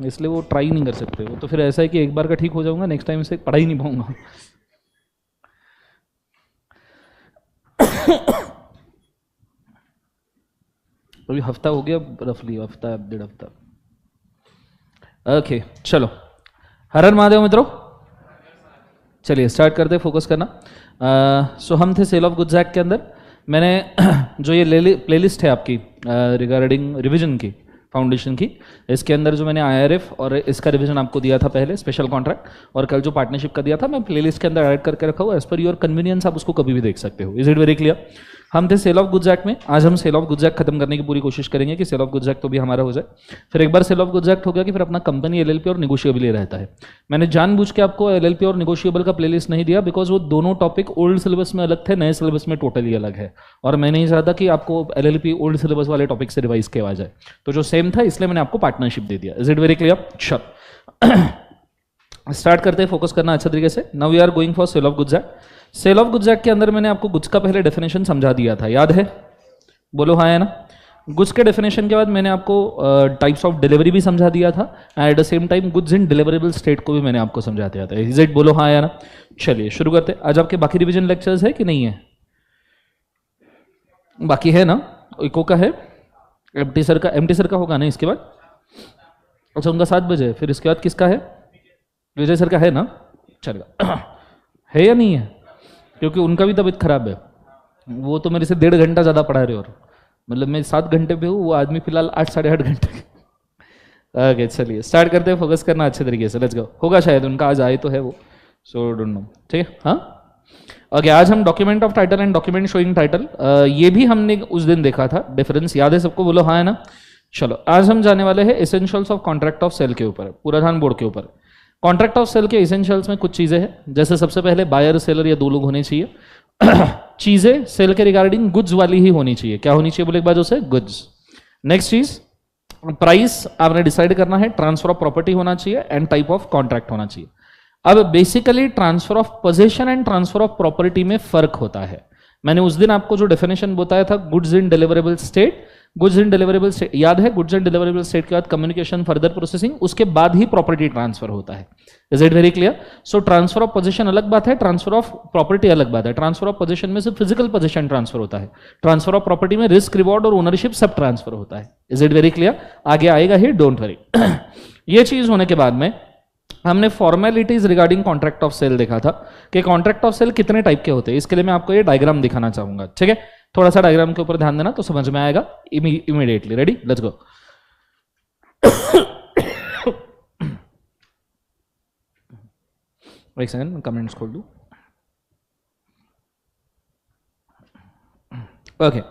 इसलिए वो ट्राई नहीं कर सकते। वो तो फिर ऐसा है कि एक बार का ठीक हो जाऊंगा, नेक्स्ट टाइम से पढ़ा ही नहीं पाऊंगा। अभी हफ्ता हो गया रफली, हफ्ता 1.5 हफ्ता। ओके चलो, हर हर महादेव मित्रों, चलिए स्टार्ट करते, फोकस करना। सो हम थे सेल ऑफ गुड्स एक्ट के अंदर। मैंने जो ये प्लेलिस्ट है आपकी रिगार्डिंग रिवीजन की, फाउंडेशन की, इसके अंदर जो मैंने आईआरएफ और इसका रिवीजन आपको दिया था पहले, स्पेशल कॉन्ट्रैक्ट, और कल जो पार्टनरशिप का दिया था, मैं प्लेलिस्ट के अंदर ऐड करके रखा हुआ। एज पर योर कन्वीनियंस आप उसको कभी भी देख सकते हो। Is it very clear? हम थे सेल ऑफ गुड्स एक्ट में। आज हम सेल ऑफ गुड्स एक्ट खत्म करने की पूरी कोशिश करेंगे कि सेल ऑफ गुड्स एक्ट तो भी हमारा हो जाए। फिर एक बार सेल ऑफ गुड्स एक्ट हो गया कि फिर अपना कंपनी एलएलपी और निगोशिएबल रहता है। मैंने जानबूझ के आपको एलएलपी और निगोशिएबल का प्लेलिस्ट नहीं दिया, बिकॉज वो दोनों टॉपिक ओल्ड सिलेबस में अलग थे, नए सिलेबस में टोटली अलग है, और मैं नहीं चाहता कि आपको एलएलपी ओल्ड सिलेबस वाले टॉपिक से रिवाइज किया आ जाए। तो जो सेम था इसलिए मैंने आपको पार्टनरशिप दे दिया। Is it very clear? चलो स्टार्ट करते हैं, फोकस करना अच्छा तरीके से। Now we are going for sale of goods act. Sale of goods act के अंदर मैंने आपको गुड्स का पहले डेफिनेशन समझा दिया था, याद है? बोलो हाँ है ना? गुड्स के डेफिनेशन के बाद मैंने आपको टाइप्स ऑफ डिलीवरी भी समझा दिया था, at the same time goods in deliverable state को भी मैंने आपको समझा दिया था। Is it? बोलो हाँ या ना? चलिए शुरू करते। आज आपके बाकी रिवीजन लेक्चर्स है कि नहीं है? बाकी है ना? इको का है, एमटी सर का होगा ना इसके बाद? अच्छा, उनका 7 बजे। फिर इसके बाद किसका है? विजय सर का है ना? चलेगा। है या नहीं है? क्योंकि उनका भी तबीयत खराब है, वो तो मेरे से 1.5 घंटा ज़्यादा पढ़ा रहे, और मतलब मैं 7 घंटे पे हूँ, वो आदमी फिलहाल 8 साढ़े 8 घंटे। ओके चलिए स्टार्ट करते हैं, फोकस करना अच्छे तरीके से। Let's go. होगा शायद उनका आज आए तो है वो, सो डोंट नो। ठीक है, हाँ ओके। आज हम document of title and document showing title, ये भी हमने उस दिन देखा था। डिफरेंस याद है सबको? बोलो हाँ है ना? चलो आज हम जाने वाले हैं essentials of contract of sale के ऊपर, पूरा ध्यान बोर्ड के ऊपर। कॉन्ट्रैक्ट ऑफ सेल के एसेंशियल्स में कुछ चीजें हैं, जैसे सबसे पहले बायर सेलर या 2 लोग होने चाहिए। चीजें सेल के रिगार्डिंग गुड्स वाली ही होनी चाहिए। क्या होनी चाहिए बोले एक बार जो से? गुड्स। नेक्स्ट चीज, प्राइस आपने डिसाइड करना है, ट्रांसफर ऑफ प्रॉपर्टी होना चाहिए, एंड टाइप ऑफ कॉन्ट्रैक्ट होना चाहिए। अब basically transfer of possession and transfer of property में फर्क होता है। मैंने उस दिन आपको जो डेफिनेशन बताया था, goods in deliverable state, goods in deliverable state याद है? गुड्स इन डिलीवरेबल स्टेट के बाद कम्युनिकेशन, फर्दर प्रोसेसिंग, उसके बाद ही प्रॉपर्टी ट्रांसफर होता है। Is it very clear? So transfer of position अलग बात है, ट्रांसफर ऑफ प्रॉपर्टी अलग बात है। ट्रांसफर ऑफ पोजीशन में सिर्फ फिजिकल पोजीशन ट्रांसफर होता है, ट्रांसफर ऑफ प्रॉपर्टी में रिस्क, रिवॉर्ड और ओनरशिप सब ट्रांसफर होता है। Is it very clear? आगे आएगा ही, डोंट वरी। ये चीज होने के बाद में हमने formalities regarding contract of sale देखा था कि कॉन्ट्रैक्ट ऑफ सेल कितने टाइप के होते हैं। इसके लिए मैं आपको ये डायग्राम दिखाना चाहूंगा, ठीक है? थोड़ा सा डायग्राम के ऊपर ध्यान देना तो समझ में आएगा इमीडिएटली। रेडी? Let's go. एक सेकंड, कमेंट्स खोल दूं। ओके,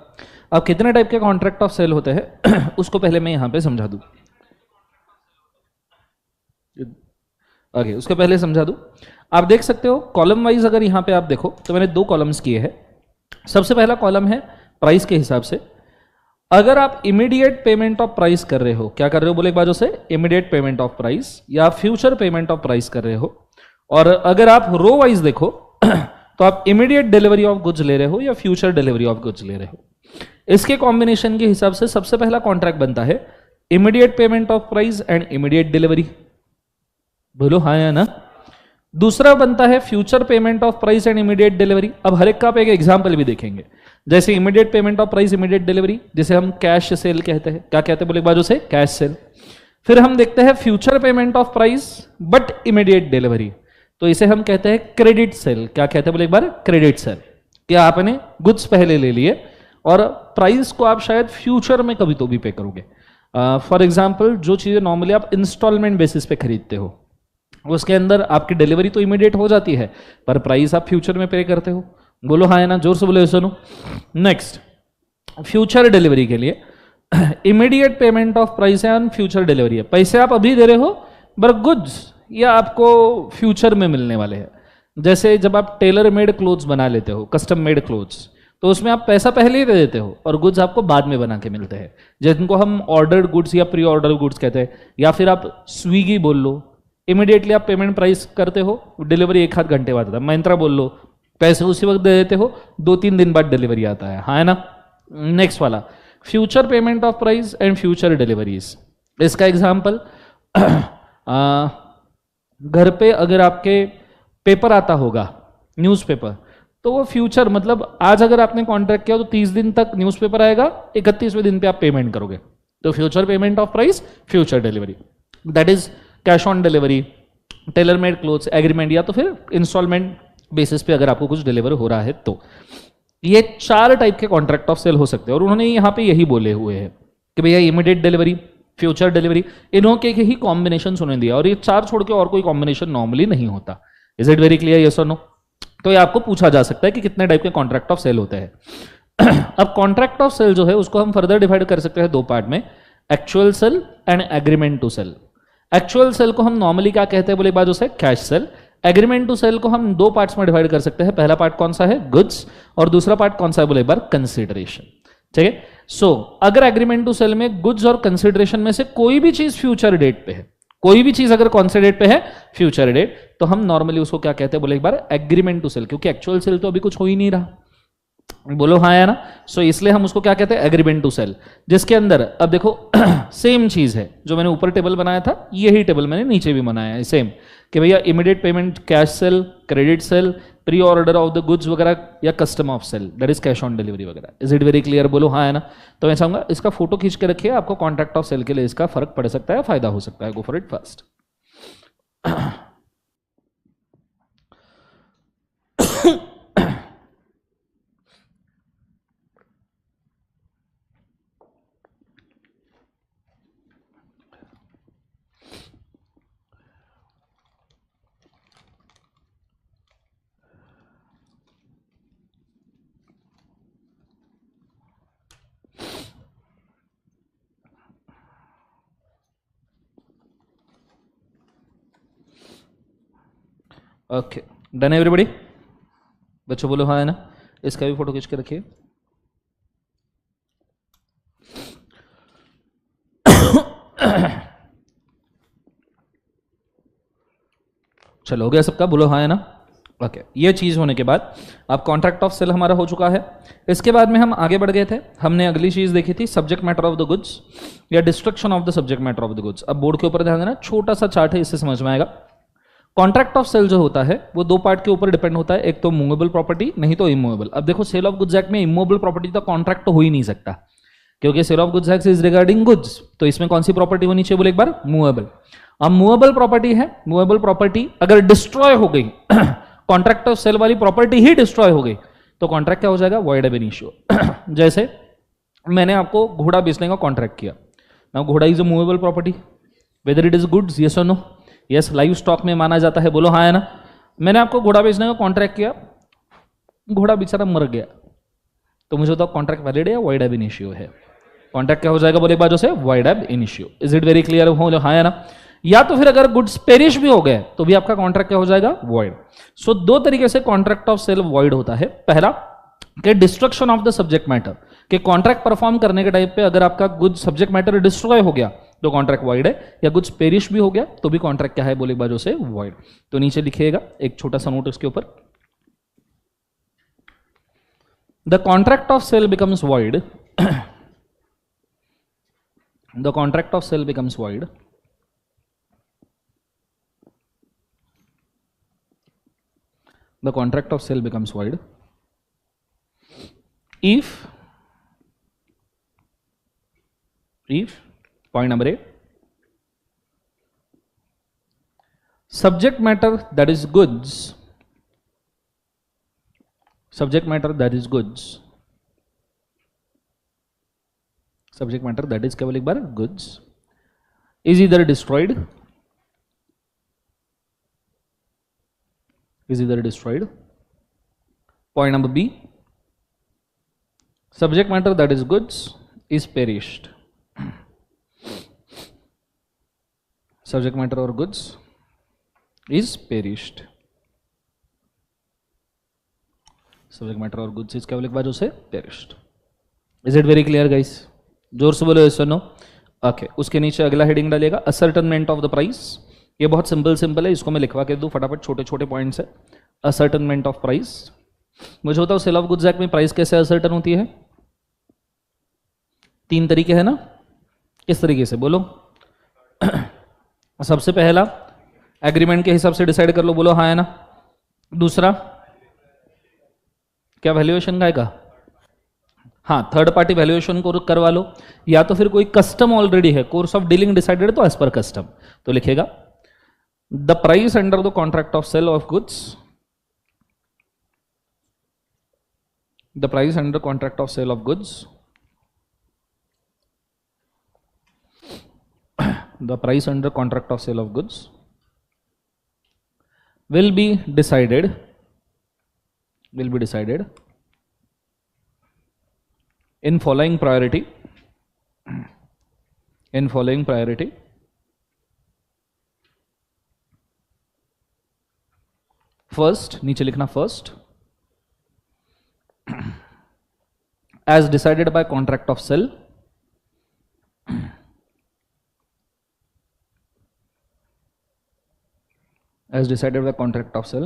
अब कितने टाइप के कॉन्ट्रैक्ट ऑफ सेल होते हैं उसको पहले मैं यहां पे समझा दूं। ओके, उसको पहले समझा दूं। आप देख सकते हो कॉलम वाइज, अगर यहां पे आप देखो तो मैंने 2 कॉलम्स किए हैं। सबसे पहला कॉलम है प्राइस के हिसाब से। अगर आप इमीडिएट पेमेंट ऑफ प्राइस कर रहे हो, क्या कर रहे हो बोले एक बाजू से? इमीडिएट पेमेंट ऑफ प्राइस या फ्यूचर पेमेंट ऑफ प्राइस कर रहे हो। और अगर आप रो वाइज देखो तो आप इमीडिएट डिलीवरी ऑफ गुड्स ले रहे हो या फ्यूचर डिलीवरी ऑफ गुड्स ले रहे हो। इसके कॉम्बिनेशन के हिसाब से सबसे पहला कॉन्ट्रैक्ट बनता है immediate payment of price and immediate delivery. बोलो हाँ या ना? दूसरा बनता है future payment of price and immediate delivery. अब हर एक का आप एक एग्जांपल भी देखेंगे, जैसे immediate payment of price, immediate delivery, जिसे हम कैश सेल कहते हैं। क्या कहते हैं बोले एक बाजू से? Cash cell. फिर हम देखते हैं future payment of price but immediate delivery, तो इसे हम कहते हैं क्रेडिट सेल। क्या कहते हैं बोले एक बार? Credit sale. क्या आपने गुड्स पहले ले लिए और प्राइस को आप शायद फ्यूचर में कभी तो भी पे करोगे। फॉर एग्जाम्पल, जो चीजें नॉर्मली आप इंस्टॉलमेंट बेसिस पे खरीदते हो, उसके अंदर आपकी डिलीवरी तो इमीडिएट हो जाती है, पर प्राइस आप फ्यूचर में पे करते हो। बोलो हाँ है ना? जोर से बोलो सुनो। नेक्स्ट, फ्यूचर डिलीवरी के लिए immediate payment of price and future delivery है। पैसे आप अभी दे रहे हो, पर गुड्स या आपको फ्यूचर में मिलने वाले हैं। जैसे जब आप टेलर मेड क्लोथ्स बना लेते हो, कस्टम मेड क्लोथ्स, तो उसमें आप पैसा पहले ही दे देते हो और गुड्स आपको बाद में बना के मिलते हैं, जिनको हम ऑर्डर्ड गुड्स या प्री ऑर्डर गुड्स कहते हैं। या फिर आप स्विगी बोल लो, इमीडिएटली आप पेमेंट प्राइस करते हो, डिलीवरी 1 आध घंटे बाद आता है। मंत्रा बोल लो, पैसे उसी वक्त दे देते हो, 2-3 दिन बाद डिलीवरी आता है। हाँ है ना? नेक्स्ट वाला future payment of price and future deliveries. इसका एग्जांपल, घर पे अगर आपके पेपर आता होगा, न्यूज़पेपर, तो वो फ्यूचर मतलब आज अगर आपने कॉन्ट्रैक्ट किया तो 30 दिन तक न्यूज़पेपर आएगा, 31वें दिन पे आप पेमेंट करोगे, तो future payment of price, future delivery, that is cash on delivery, tailor made clothes agreement, या तो फिर इंस्टॉलमेंट बेसिस पे अगर आपको कुछ डिलीवर हो रहा है तो। ये 4 टाइप के कॉन्ट्रैक्ट ऑफ सेल हो सकते हैं और उन्होंने यहाँ पे यही बोले हुए हैं कि भैया इमीडिएट डिलीवरी, फ्यूचर डिलीवरी, इन्हों के ही कॉम्बिनेशन उन्होंने दिया और ये 4 छोड़ के और कोई कॉम्बिनेशन नॉर्मली नहीं होता। Is it very clear, yes और नो? तो ये आपको पूछा जा सकता है कि कितने टाइप के कॉन्ट्रैक्ट ऑफ सेल होते हैं। अब कॉन्ट्रैक्ट ऑफ सेल जो है उसको हम फर्दर डिवाइड कर सकते हैं 2 पार्ट में, actual sale and agreement to sale. Actual sale को हम नॉर्मली क्या कहते हैं बोले बाजू से, cash sale. Agreement to sale को हम 2 पार्ट्स में डिवाइड कर सकते हैं, पहला पार्ट कौन सा है, गुड्स, और दूसरा पार्ट कौन सा है बोले एक बार, कंसिडरेशन। ठीक है, सो अगर एग्रीमेंट टू सेल में गुड्स और कंसिडरेशन में से कोई भी चीज फ्यूचर डेट पे है, कोई भी चीज अगर कौन से डेट पे है, फ्यूचर डेट, तो हम नॉर्मली उसको क्या कहते हैं बोले एक बार, एग्रीमेंट टू सेल, क्योंकि एक्चुअल सेल तो अभी कुछ हो ही नहीं रहा, बोलो हाँ है ना। सो इसलिए हम उसको क्या कहते हैं, एग्रीमेंट टू सेल, जिसके अंदर अब देखो सेम चीज है, जो मैंने ऊपर टेबल बनाया था यही टेबल मैंने नीचे भी बनाया है सेम, कि भैया immediate payment cash sale, credit sale, pre order of the goods वगैरह, या custom of sale that is cash on delivery वगैरह। इज इट वेरी क्लियर, बोलो हाँ है ना। तो मैं चाहूंगा इसका फोटो खींच के रखिए, आपको कॉन्ट्रैक्ट ऑफ सेल के लिए इसका फर्क पड़ सकता है, फायदा हो सकता है, गो for it first. Okay, done everybody, बच्चों बोलो हाँ है ना। इसका भी फोटो खींच के रखिए। चलो हो गया सबका, बोलो हाँ है ना। ओके, ये चीज होने के बाद अब कॉन्ट्रैक्ट ऑफ सेल हमारा हो चुका है। इसके बाद में हम आगे बढ़ गए थे, हमने अगली चीज देखी थी subject matter of the goods या destruction of the subject matter of the goods. अब बोर्ड के ऊपर ध्यान देना, छोटा सा चार्ट है, इससे समझ में आएगा। कॉन्ट्रैक्ट ऑफ सेल जो होता है वो 2 पार्ट के ऊपर डिपेंड होता है, एक तो मूवेबल प्रॉपर्टी, नहीं तो इमूवेबल। अब देखो सेल ऑफ गुड्स एक्ट में इमूवेबल प्रॉपर्टी तो कॉन्ट्रैक्ट तो हो ही नहीं सकता, क्योंकि sale of goods act is regarding goods, तो इसमें कौन सी प्रॉपर्टी होनी चाहिए बोले एक बार, मूवेबल। अब मूवेबल प्रॉपर्टी है, मूवेबल प्रॉपर्टी अगर डिस्ट्रॉय हो गई कॉन्ट्रैक्ट ऑफ सेल वाली प्रॉपर्टी ही डिस्ट्रॉय हो गई तो कॉन्ट्रैक्ट क्या हो जाएगा, वॉइड एब इनिशियो। जैसे मैंने आपको घोड़ा बेचने का कॉन्ट्रैक्ट किया, नाउ घोड़ा is a movable property, whether it is goods, yes और नो। यस, लाइव स्टॉक में माना जाता है, बोलो हाँ है ना। मैंने आपको घोड़ा बेचने का कॉन्ट्रैक्ट किया, घोड़ा बेचारा मर गया, तो मुझे बताओ कॉन्ट्रैक्ट वैलिड है या वॉइड एब इनिशियो है? कॉन्ट्रैक्ट क्या हो जाएगा बोले एक बार से, वॉइड एब initio. Is it very clear, हो हाँ है ना। या तो फिर अगर गुड्स पेरिश भी हो गए तो भी आपका कॉन्ट्रैक्ट क्या हो जाएगा, वॉइड। सो 2 तरीके से कॉन्ट्रैक्ट ऑफ सेल वॉइड होता है। पहला कि destruction of the subject matter, कि कॉन्ट्रैक्ट परफॉर्म करने के टाइम पे अगर आपका गुड सब्जेक्ट मैटर डिस्ट्रॉय हो गया तो कॉन्ट्रैक्ट वॉइड है, या गुड्स पेरिश भी हो गया तो भी कॉन्ट्रैक्ट क्या है बोले एक बार से, वॉइड। तो नीचे लिखिएगा एक छोटा सा नोट इसके ऊपर, the contract of sale becomes void, the contract of sale becomes void the contract of sale becomes void if point number A, subject matter that is goods, subject matter that is goods, subject matter that is केवल एक बार goods is either destroyed, is either destroyed. Point number B, subject matter that is goods is perished, subject matter or goods is perished, subject matter or goods is केवल एक बार उसे perished. Is it very clear guys? जोर से बोलो yes or no. Okay, उसके नीचे अगला heading डालिएगा असर्टनमेंट ऑफ द प्राइस। ये बहुत सिंपल है, इसको मैं लिखवा के दूं फटाफट, छोटे छोटे पॉइंट्स है। असर्टनमेंट ऑफ प्राइस, मुझे बताओ सेल ऑफ गुड्स एक्ट में प्राइस कैसे असर्टन होती है? 3 तरीके है ना, किस तरीके से बोलो? सबसे पहला एग्रीमेंट के हिसाब से डिसाइड कर लो, बोलो हाँ है ना। दूसरा क्या वैल्यूएशन का आएगा? हाँ, थर्ड पार्टी वैल्यूएशन को करवा लो, या तो फिर कोई कस्टम ऑलरेडी है, कोर्स ऑफ डीलिंग डिसाइडेड तो एज पर कस्टम, तो लिखेगा the price under the contract of sale of goods, the price under contract of sale of goods, the price under contract of sale of goods will be decided in following priority first, नीचे लिखना first, as decided by contract of sale, as decided by contract of sale.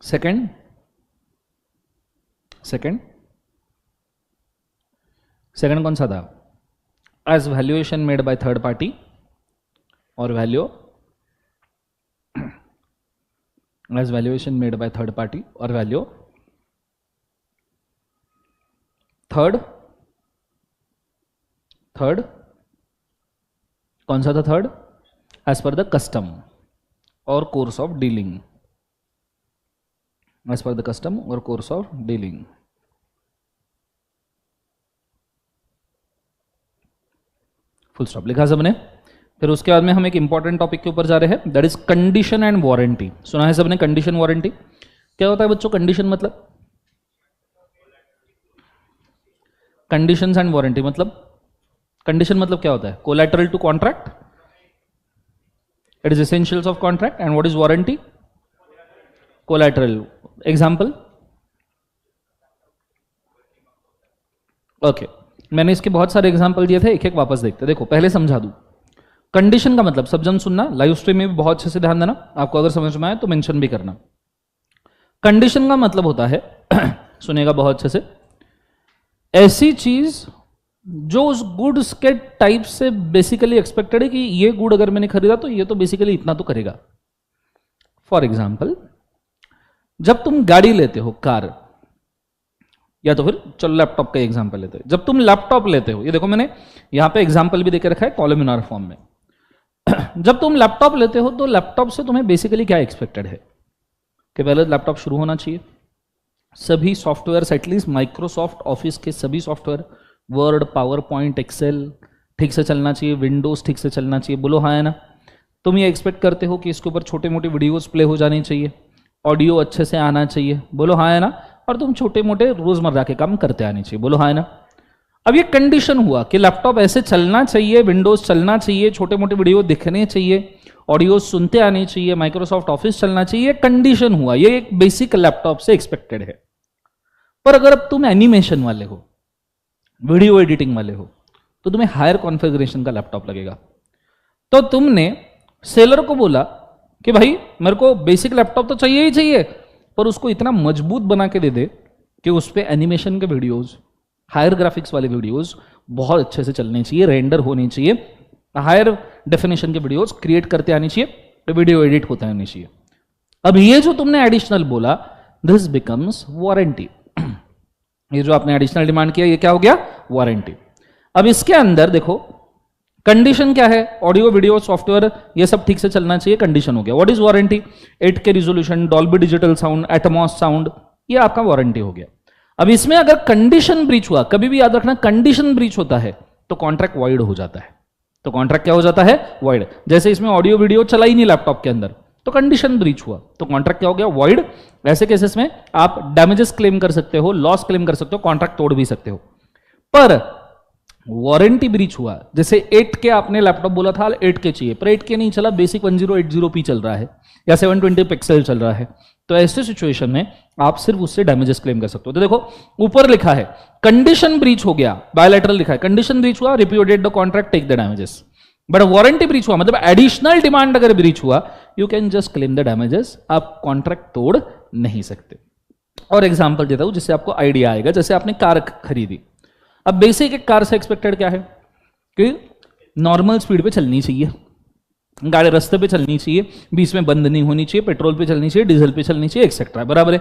Second कौन सा था? as valuation made by third party और value as valuation made by third party और value. Third कौन सा था? Third as per the custom और course of dealing, as per the custom और course of dealing. Full stop लिखा सबने। फिर उसके बाद में हम एक इंपॉर्टेंट टॉपिक के ऊपर जा रहे हैं, that is condition and warranty. सुना है सबने कंडीशन वारंटी? क्या होता है बच्चों कंडीशन मतलब? कंडीशंस एंड वारंटी मतलब, कंडीशन मतलब क्या होता है? Collateral to contract, it is essentials of contract, and what is warranty? Collateral. Example? Okay, मैंने इसके बहुत सारे एग्जाम्पल दिए थे, एक एक वापस देखते। देखो पहले समझा दूं, कंडीशन का मतलब सब जन सुनना, लाइव स्ट्रीम में भी बहुत अच्छे से ध्यान देना, आपको अगर समझ में आए तो मेंशन भी करना। कंडीशन का मतलब होता है सुनेगा बहुत अच्छे से, ऐसी चीज जो उस गुड्स के टाइप से बेसिकली एक्सपेक्टेड है कि ये गुड अगर मैंने खरीदा तो ये तो बेसिकली इतना तो करेगा। फॉर एग्जाम्पल, जब तुम गाड़ी लेते हो, कार, या तो फिर चलो लैपटॉप का एग्जाम्पल लेते हो। जब तुम लैपटॉप लेते हो, ये देखो मैंने यहां पे एग्जाम्पल भी देके रखा है कॉलमिनार फॉर्म में। जब तुम लैपटॉप लेते हो तो लैपटॉप से तुम्हें बेसिकली क्या एक्सपेक्टेड है कि पहले लैपटॉप शुरू होना चाहिए, सभी सॉफ्टवेयर एटलीस्ट माइक्रोसॉफ्ट ऑफिस के सभी software, Word, PowerPoint, Excel ठीक से चलना चाहिए, विंडोज ठीक से चलना चाहिए, बोलो हाँ है ना। तुम ये एक्सपेक्ट करते हो कि इसके ऊपर छोटे मोटे वीडियोस प्ले हो जाने चाहिए, ऑडियो अच्छे से आना चाहिए, बोलो हाँ है ना। और तुम छोटे मोटे रोजमर्रा के काम करते आने चाहिए, बोलो हाँ है ना। अब ये कंडीशन हुआ कि लैपटॉप ऐसे चलना चाहिए, विंडोज चलना चाहिए, छोटे मोटे वीडियो दिखने चाहिए, ऑडियो सुनते आने चाहिए, माइक्रोसॉफ्ट ऑफिस चलना चाहिए, कंडीशन हुआ, ये एक बेसिक लैपटॉप से एक्सपेक्टेड है। पर अगर अब तुम एनिमेशन वाले हो, वीडियो एडिटिंग वाले हो, तो तुम्हें हायर कॉन्फ़िगरेशन का लैपटॉप लगेगा। तो तुमने सेलर को बोला कि भाई मेरे को बेसिक लैपटॉप तो चाहिए ही चाहिए, पर उसको इतना मजबूत बना के दे दे कि उस पर एनिमेशन के वीडियोस, हायर ग्राफिक्स वाले वीडियोस बहुत अच्छे से चलने चाहिए, रेंडर होने चाहिए, हायर डेफिनेशन के वीडियोस क्रिएट करते आने चाहिए, वीडियो एडिट होते आने चाहिए। अब ये जो तुमने एडिशनल बोला, दिस बिकम्स वारंटी। ये जो आपने एडिशनल डिमांड किया, ये क्या हो गया? वारंटी। अब इसके अंदर देखो कंडीशन क्या है? ऑडियो, वीडियो, सॉफ्टवेयर ये सब ठीक से चलना चाहिए, कंडीशन हो गया। What is warranty? 8K resolution, Dolby digital sound, Atmos sound, ये आपका वारंटी हो गया। अब इसमें अगर कंडीशन ब्रीच हुआ, कभी भी याद रखना कंडीशन ब्रीच होता है तो कॉन्ट्रैक्ट वॉइड हो जाता है। तो कॉन्ट्रैक्ट क्या हो जाता है? वॉइड। जैसे इसमें ऑडियो वीडियो चला ही नहीं लैपटॉप के अंदर, तो कंडीशन ब्रीच हुआ, तो कॉन्ट्रैक्ट क्या हो गया? वॉइड। ऐसे केसेस में आप डैमेजेस क्लेम कर सकते हो, लॉस क्लेम कर सकते हो, कॉन्ट्रैक्ट तोड़ भी सकते हो। पर वारंटी ब्रीच हुआ, जैसे 8K आपने लैपटॉप बोला था 8K चाहिए, पर 8K नहीं चला, बेसिक 1080p चल रहा है या 720 पिक्सल चल रहा है, तो ऐसे सिचुएशन में आप सिर्फ उससे डैमेजेस क्लेम कर सकते हो। तो देखो ऊपर लिखा है कंडीशन ब्रीच हो गया, बायलैटरल लिखा है, कंडीशन ब्रीच हुआ, repudiate the contract, take the damages. But warranty breach हुआ मतलब एडिशनल डिमांड अगर ब्रीच हुआ, you can just claim the damages, आप कॉन्ट्रैक्ट तोड़ नहीं सकते। और एग्जांपल देता हूं जिससे आपको आइडिया आएगा। जैसे आपने कार खरीदी, अब बेसिक एक कार से एक्सपेक्टेड क्या है कि नॉर्मल स्पीड पे चलनी चाहिए, गाड़ी रास्ते पे चलनी चाहिए, बीच में बंद नहीं होनी चाहिए, पेट्रोल पे चलनी चाहिए, डीजल पे चलनी चाहिए, एक्सेट्रा, बराबर है।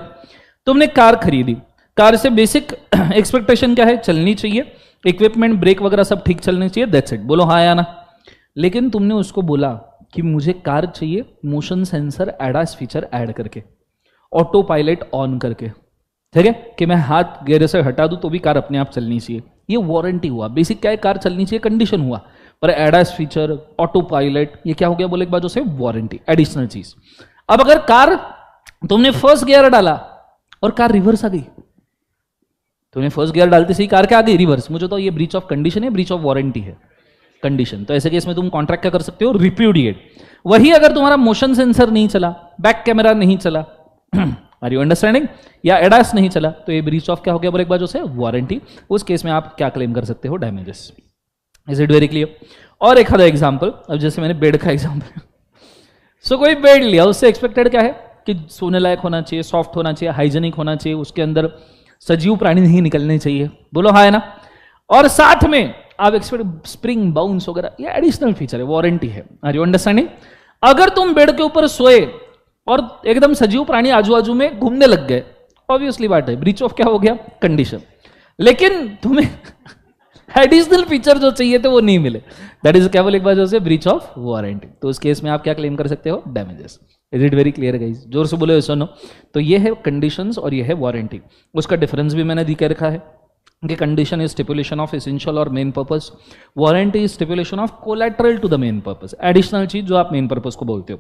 तुमने कार खरीदी, कार से बेसिक एक्सपेक्टेशन क्या है, चलनी चाहिए, इक्विपमेंट ब्रेक वगैरह सब ठीक चलनी चाहिए, दैट्स इट, बोलो हाँ या ना। लेकिन तुमने उसको बोला कि मुझे कार चाहिए motion sensor ADAS feature add करके, ऑटो पायलट ऑन करके, ठीक है, कि मैं हाथ गेयर से हटा दूं तो भी कार अपने आप चलनी चाहिए। ये वारंटी हुआ, बेसिक क्या है, कार चलनी चाहिए कंडीशन हुआ, पर एडास फीचर, ऑटो पायलट, ये क्या हो गया बोले एक बाजू से वारंटी, एडिशनल चीज। अब अगर कार तुमने फर्स्ट गियर डाला और कार रिवर्स आ गई, तुमने फर्स्ट गियर डालते सही कार क्या आ गई, रिवर्स, मुझे तो ये ब्रीच ऑफ कंडीशन है, ब्रीच ऑफ वारंटी है कंडीशन। तो ऐसे केस में तुम कॉन्ट्रैक्ट क्या कर सकते हो, रिप्यूडिएट। वही अगर तुम्हारा मोशन सेंसर नहीं चला, बैक कैमरा नहीं चला, आर यू अंडरस्टैंडिंग, या एडास नहीं चला, तो ये ब्रीच ऑफ क्या हो गया बोले एक बाजू से वारंटी। उस केस में आप क्या क्लेम कर सकते हो, damages. Is it very clear. और एक आधा एग्जांपल, अब जैसे मैंने बेड का एग्जांपल सो कोई बेड लिया, उससे एक्सपेक्टेड क्या है कि सोने लायक होना चाहिए, सॉफ्ट होना चाहिए, हाइजेनिक होना चाहिए, उसके अंदर सजीव प्राणी नहीं निकलने चाहिए, बोलो हाँ है ना। और साथ में आप एक्सपेक्ट स्प्रिंग बाउंस वगैरह, ये एडिशनल फीचर है, वारंटी है, आर यू अंडरस्टैंडिंग। अगर तुम बेड के ऊपर सोए और एकदम सजीव प्राणी आजू बाजू में घूमने लग गए, ऑब्वियसली बात है, ब्रीच ऑफ क्या हो गया, कंडीशन। लेकिन तुम्हें एडिशनल फीचर जो चाहिए थे वो नहीं मिले, दैट इज केवल एक बार से ब्रीच ऑफ वारंटी। तो उस केस में आप क्या क्लेम कर सकते हो, damages. Is it very clear guys, जोर से बोलो सुनो। तो ये है कंडीशंस और ये है वारंटी। उसका डिफरेंस भी मैंने दिखा रखा है कि condition is stipulation of essential और main purpose, warranty is stipulation of collateral to the main purpose, additional चीज जो आप मेन पर्पस को बोलते हो।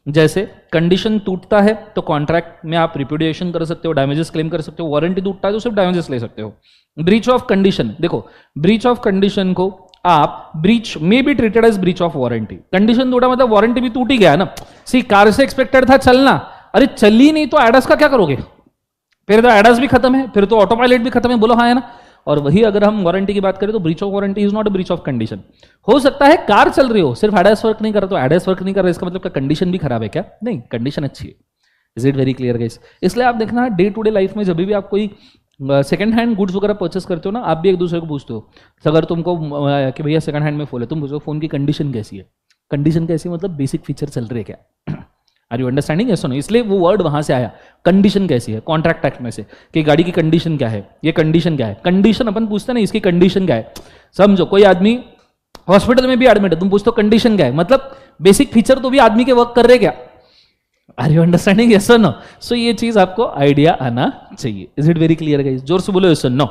जैसे कंडीशन टूटता है तो कॉन्ट्रैक्ट में आप रिप्यूडिएशन कर सकते हो, डैमेजेस क्लेम कर सकते हो, वारंटी टूटता है तो सिर्फ डैमेजेस ले सकते हो। ब्रीच ऑफ कंडीशन, देखो ब्रीच ऑफ कंडीशन को आप ब्रीच में भी treated as breach of warranty. Condition टूटा मतलब वारंटी भी टूट ही गया ना। सी कार से एक्सपेक्टेड था चलना, अरे चली नहीं तो एडास का क्या करोगे, फिर तो एडास भी खत्म है, फिर तो ऑटो पायलट भी खत्म है, बोलो हाँ है ना। और वही अगर हम वारंटी की बात करें तो breach of warranty is not a breach of condition. हो सकता है कार चल रही हो, सिर्फ एडास वर्क नहीं कर रहा, तो एडास वर्क नहीं कर रहा इसका मतलब क्या कंडीशन भी खराब है क्या, नहीं, कंडीशन अच्छी है। Is it very clear guys. इसलिए आप देखना डे टू डे लाइफ में जब भी आप कोई सेकंड हैंड गुड्स वगैरह परचेस करते हो ना, आप भी एक दूसरे को पूछते हो, अगर तुमको कि भैया सेकंड हैंड में फोन है, तुम पूछो फोन की कंडीशन कैसी है, कंडीशन कैसी मतलब बेसिक फीचर चल रहे क्या, आर यू अंडरस्टैंडिंग, यस और नो। इसलिए वो वर्ड वहां से आया, कंडीशन कैसी है, कॉन्ट्रैक्ट एक्ट में से कि गाड़ी की कंडीशन क्या है, ये कंडीशन क्या है, कंडीशन अपन पूछते हैं ना, इसकी कंडीशन क्या है। समझो कोई आदमी हॉस्पिटल में भी एडमिट है, तुम पूछते हो कंडीशन क्या है, मतलब बेसिक फीचर तो भी आदमी के वर्क कर रहे क्या, आर यू अंडरस्टैंडिंग, यस और नो। सो ये चीज आपको आइडिया आना चाहिए। Is it very clear guys, जोर से बोलो यस और नो।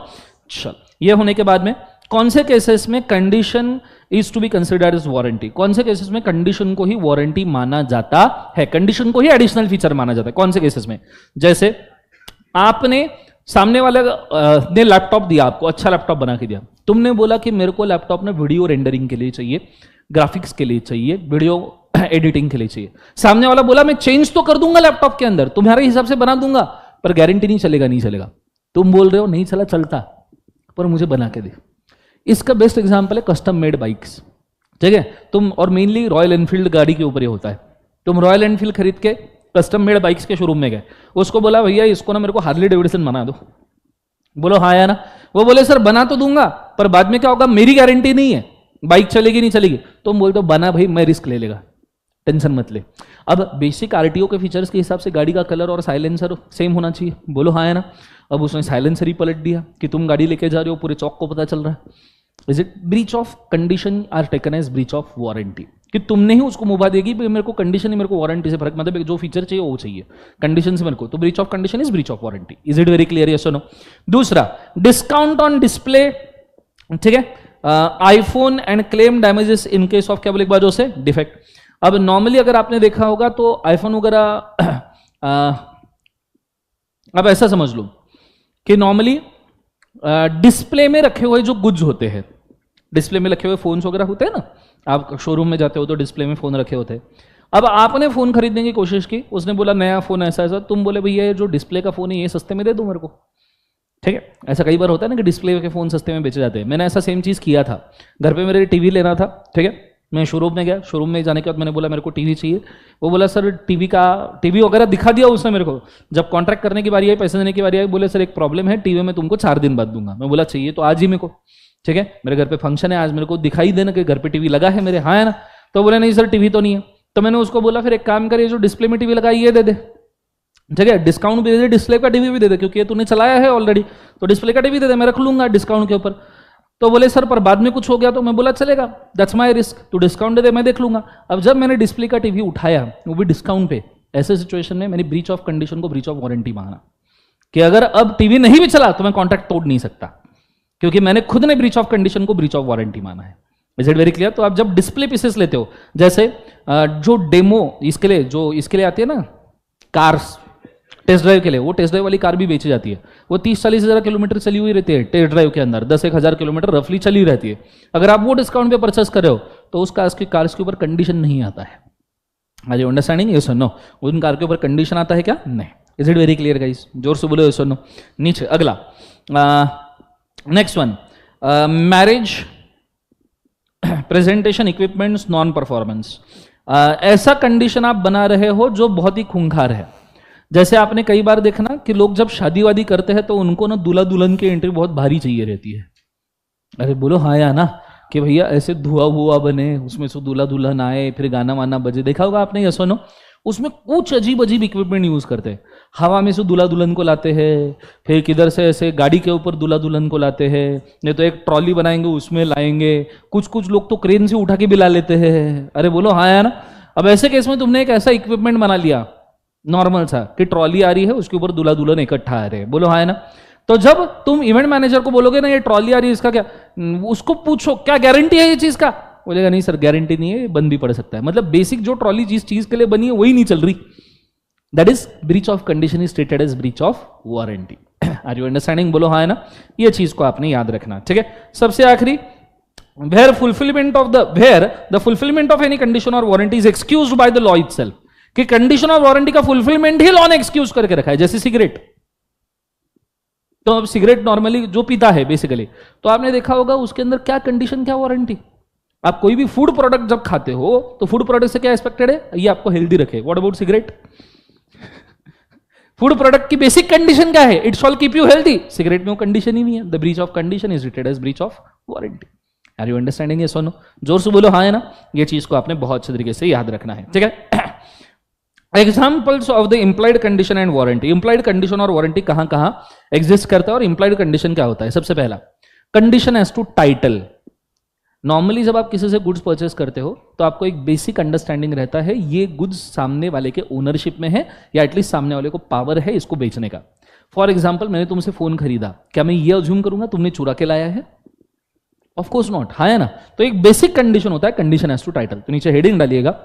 चल, ये होने के बाद में कौन से केसेस में condition is to be considered as warranty, कौन से केसेस में कंडीशन को ही वारंटी माना जाता है, कंडीशन को ही एडिशनल फीचर माना जाता है, कौन से केसेस में। जैसे आपने सामने वाले ने लैपटॉप दिया आपको, अच्छा लैपटॉप बना के दिया, तुमने बोला कि मेरे को लैपटॉप में वीडियो रेंडरिंग के लिए चाहिए, ग्राफिक्स के लिए चाहिए, वीडियो एडिटिंग के लिए चाहिए। सामने वाला बोला मैं चेंज तो कर दूंगा लैपटॉप के अंदर, तुम्हारे हिसाब से बना दूंगा, पर गारंटी नहीं चलेगा, नहीं चलेगा। तुम बोल रहे हो नहीं चला, चलता, पर मुझे बना के दे। इसका बेस्ट एग्जांपल है कस्टम मेड बाइक्स, ठीक है। तुम और मेनली रॉयल एनफील्ड गाड़ी के ऊपर ही होता है। तुम रॉयल एनफील्ड खरीद के कस्टम मेड बाइक्स के शोरूम में गए, उसको बोला भैया इसको ना मेरे को हार्ले डेविडसन बना दो, बोलो हाँ या ना। वो बोले सर बना तो दूंगा, पर बाद में क्या होगा, मेरी गारंटी नहीं है, बाइक चलेगी नहीं चलेगी। तुम बोलते हो बना भाई, मैं रिस्क ले लेगा, टेंशन मत ले। अब बेसिक आरटीओ के फीचर्स के हिसाब से गाड़ी का कलर और साइलेंसर सेम होना चाहिए, बोलो हाँ है ना। अब उसने साइलेंसर ही पलट दिया कि तुम गाड़ी लेके जा रहे हो, पूरे चौक को पता चल रहा है। Is it breach of condition are taken as breach of warranty, कि तुमने ही उसको मुभा देगी, मेरे को कंडीशन ही, मेरे को वारंटी से फर्क, मतलब जो फीचर चाहिए वो चाहिए, कंडीशन से मेरे को, तो breach of condition is breach of warranty. Is it very clear, yes और नो। दूसरा, डिस्काउंट ऑन डिस्प्ले, ठीक है, iPhone and claim damages in case of क्या बोले एक बार से डिफेक्ट। अब नॉर्मली अगर आपने देखा होगा तो आईफोन वगैरह अब ऐसा समझ लो कि नॉर्मली डिस्प्ले में रखे हुए जो गुड्स होते हैं, डिस्प्ले में रखे हुए फोन्स वगैरह होते हैं ना, आप शोरूम में जाते हो तो डिस्प्ले में फोन रखे होते हैं। अब आपने फोन खरीदने की कोशिश की, उसने बोला नया फोन ऐसा ऐसा, तुम बोले भैया ये जो डिस्प्ले का फोन है ये सस्ते में दे दो मेरे को, ठीक है। ऐसा कई बार होता है ना कि डिस्प्ले के फोन सस्ते में बेचे जाते हैं। मैंने ऐसा सेम चीज किया था, घर पे मेरे टीवी लेना था, ठीक है। मैं शोरूम में गया, शोरूम में जाने के बाद मैंने बोला मेरे को टीवी चाहिए। वो बोला सर टीवी वगैरह दिखा दिया उसने मेरे को। जब कॉन्ट्रैक्ट करने की बारी आई, पैसे देने की बारी आई, बोले सर एक प्रॉब्लम है, टीवी में तुमको 4 दिन बाद दूंगा। मैं बोला चाहिए तो आज ही मेरे को, ठीक है, मेरे घर पे फंक्शन है आज, मेरे को दिखाई देना कि घर पे टीवी लगा है मेरे, हाँ है ना। तो बोले नहीं सर टीवी तो नहीं है। तो मैंने उसको बोला फिर एक काम करिए, जो डिस्प्ले में टीवी लगाई ये दे दे, ठीक है, डिस्काउंट भी दे दे, डिस्प्ले का टीवी भी दे दे, क्योंकि ये तूने चलाया है ऑलरेडी, तो डिस्प्ले का टीवी दे दे, मैं रख लूंगा डिस्काउंट के ऊपर। तो बोले सर पर बाद में कुछ हो गया, तो मैं बोला चलेगा, दैट्स माय रिस्क, तू डिस्काउंट दे दे, मैं देख लूंगा। अब जब मैंने डिस्प्ले का टीवी उठाया, वो भी डिस्काउंट पे, ऐसे सिचुएशन में मैंने ब्रीच ऑफ कंडीशन को ब्रीच ऑफ वारंटी मांगा कि अगर अब टीवी नहीं भी चला तो मैं कॉन्ट्रैक्ट तोड़ नहीं सकता, क्योंकि मैंने खुद ने ब्रीच ऑफ कंडीशन को ब्रीच ऑफ वारंटी माना है। Is it very clear? तो आप जब डिस्प्ले पीसेस लेते हो, जैसे जो डेमो इसके लिए आती है ना कार्स, टेस्ट ड्राइव के लिए, वो टेस्ट ड्राइव वाली कार भी बेची जाती है, वो 30-40 हज़ार किलोमीटर चली हुई रहती है टेस्ट ड्राइव के अंदर, 10-1 हज़ार किलोमीटर रफली चली रहती है। अगर आप वो डिस्काउंट पे परचेस कर रहे हो तो उस कार्स के ऊपर कंडीशन नहीं आता है। Are you understanding? यस और नो? उन कार के ऊपर कंडीशन आता है क्या? नहीं। Is it very clear guys? जोर से बोलो यस और नो। नीचे अगला next one, marriage presentation equipments non performance. ऐसा कंडीशन आप बना रहे हो जो बहुत ही खूंखार है। जैसे आपने कई बार देखना कि लोग जब शादी वादी करते हैं तो उनको ना दूल्हा दुल्हन की एंट्री बहुत भारी चाहिए रहती है। अरे बोलो हाँ या ना, कि भैया ऐसे धुआ हुआ बने, उसमें से दूल्हा दुल्हन आए, फिर गाना वाना बजे। देखा होगा आपने, यस और नो? उसमें कुछ अजीब अजीब इक्विपमेंट यूज करते हैं। हवा में से दूल्हा दुल्हन को लाते हैं, फिर किधर से ऐसे गाड़ी के ऊपर दूल्हा दुल्हन को लाते हैं, नहीं तो एक ट्रॉली बनाएंगे उसमें लाएंगे, कुछ लोग तो क्रेन से उठा के भी ला लेते हैं। अरे बोलो हाँ या ना? अब ऐसे केस में तुमने एक ऐसा इक्विपमेंट बना लिया नॉर्मल सा कि ट्रॉली आ रही है, उसके ऊपर दूल्हा दुल्हन इकट्ठा आ रहे हैं। बोलो हाँ है ना? तो जब तुम इवेंट मैनेजर को बोलोगे ना ये ट्रॉली आ रही है, इसका क्या, उसको पूछो क्या गारंटी है ये चीज का, बोलेगा नहीं सर गारंटी नहीं है, बंद भी पड़ सकता है। मतलब बेसिक जो ट्रॉली जिस चीज के लिए बनी है वही नहीं चल रही। That is breach of condition is treated as breach of warranty. Are you understanding? बोलो हाँ है ना? ये चीज को आपने याद रखना, ठीक है। सबसे आखिरी, where the fulfillment of any condition or warranty is excused by the law itself, कि कंडीशन और वारंटी का फुलफिलमेंट ही लॉ ने एक्सक्यूज करके रखा है। जैसे सिगरेट, तो अब सिगरेट नॉर्मली जो पीता है बेसिकली, तो आपने देखा होगा उसके अंदर क्या कंडीशन क्या वारंटी। आप कोई भी फूड प्रोडक्ट जब खाते हो तो फूड प्रोडक्ट से क्या एक्सपेक्टेड है, ये आपको हेल्दी रखे। What about cigarette? Food product की बेसिक कंडीशन क्या है? It shall keep you healthy. Cigarette में वो कंडीशन ही नहीं है। The breach of condition is treated as breach of warranty. Are you understanding? Yes और नो? जोर से बोलो हाँ है ना? ये चीज को आपने बहुत अच्छे तरीके से याद रखना है, ठीक है। Examples of the implied condition and warranty. Implied condition और वारंटी कहां कहां एग्जिस्ट करता है और इंप्लाइड कंडीशन क्या होता है? सबसे पहला, condition as to title. Normally जब आप किसी से गुड्स परचेस करते हो तो आपको एक बेसिक अंडरस्टैंडिंग रहता है ये गुड्स सामने वाले के ओनरशिप में है, या एटलीस्ट सामने वाले को पावर है इसको बेचने का। फॉर एग्जाम्पल, मैंने तुमसे फोन खरीदा, क्या मैं ये अज्यूम करूंगा तुमने चुरा के लाया है? ऑफ कोर्स नॉट, हाँ है ना? तो एक बेसिक कंडीशन होता है कंडीशन एज टू टाइटल। तो नीचे हेडिंग डालिएगा,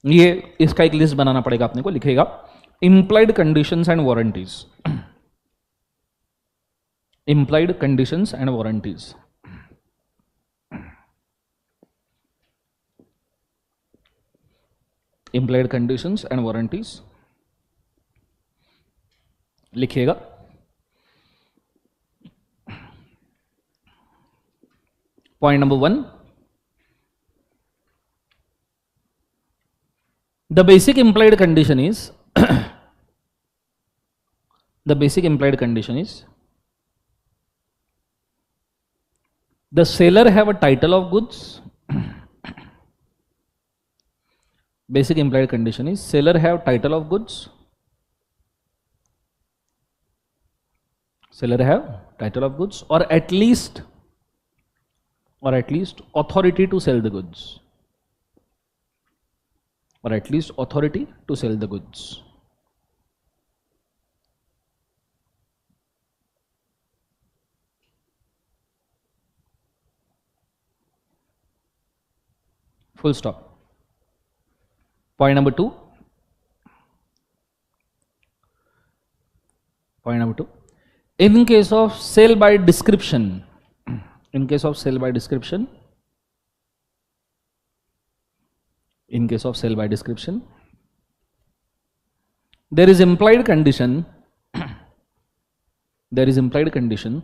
ये इसका एक लिस्ट बनाना पड़ेगा अपने को, लिखेगा implied conditions and warranties. Implied conditions and warranties, implied conditions and warranties लिखिएगा। Point number 1, the basic implied condition is the basic implied condition is the seller have a title of goods. Basic implied condition is seller have title of goods, seller have title of goods or at least authority to sell the goods, or at least authority to sell the goods. Full stop. Point number 2. Point number 2. In case of sale by description, in case of sale by description, in case of sale by description, there is implied condition, there is implied condition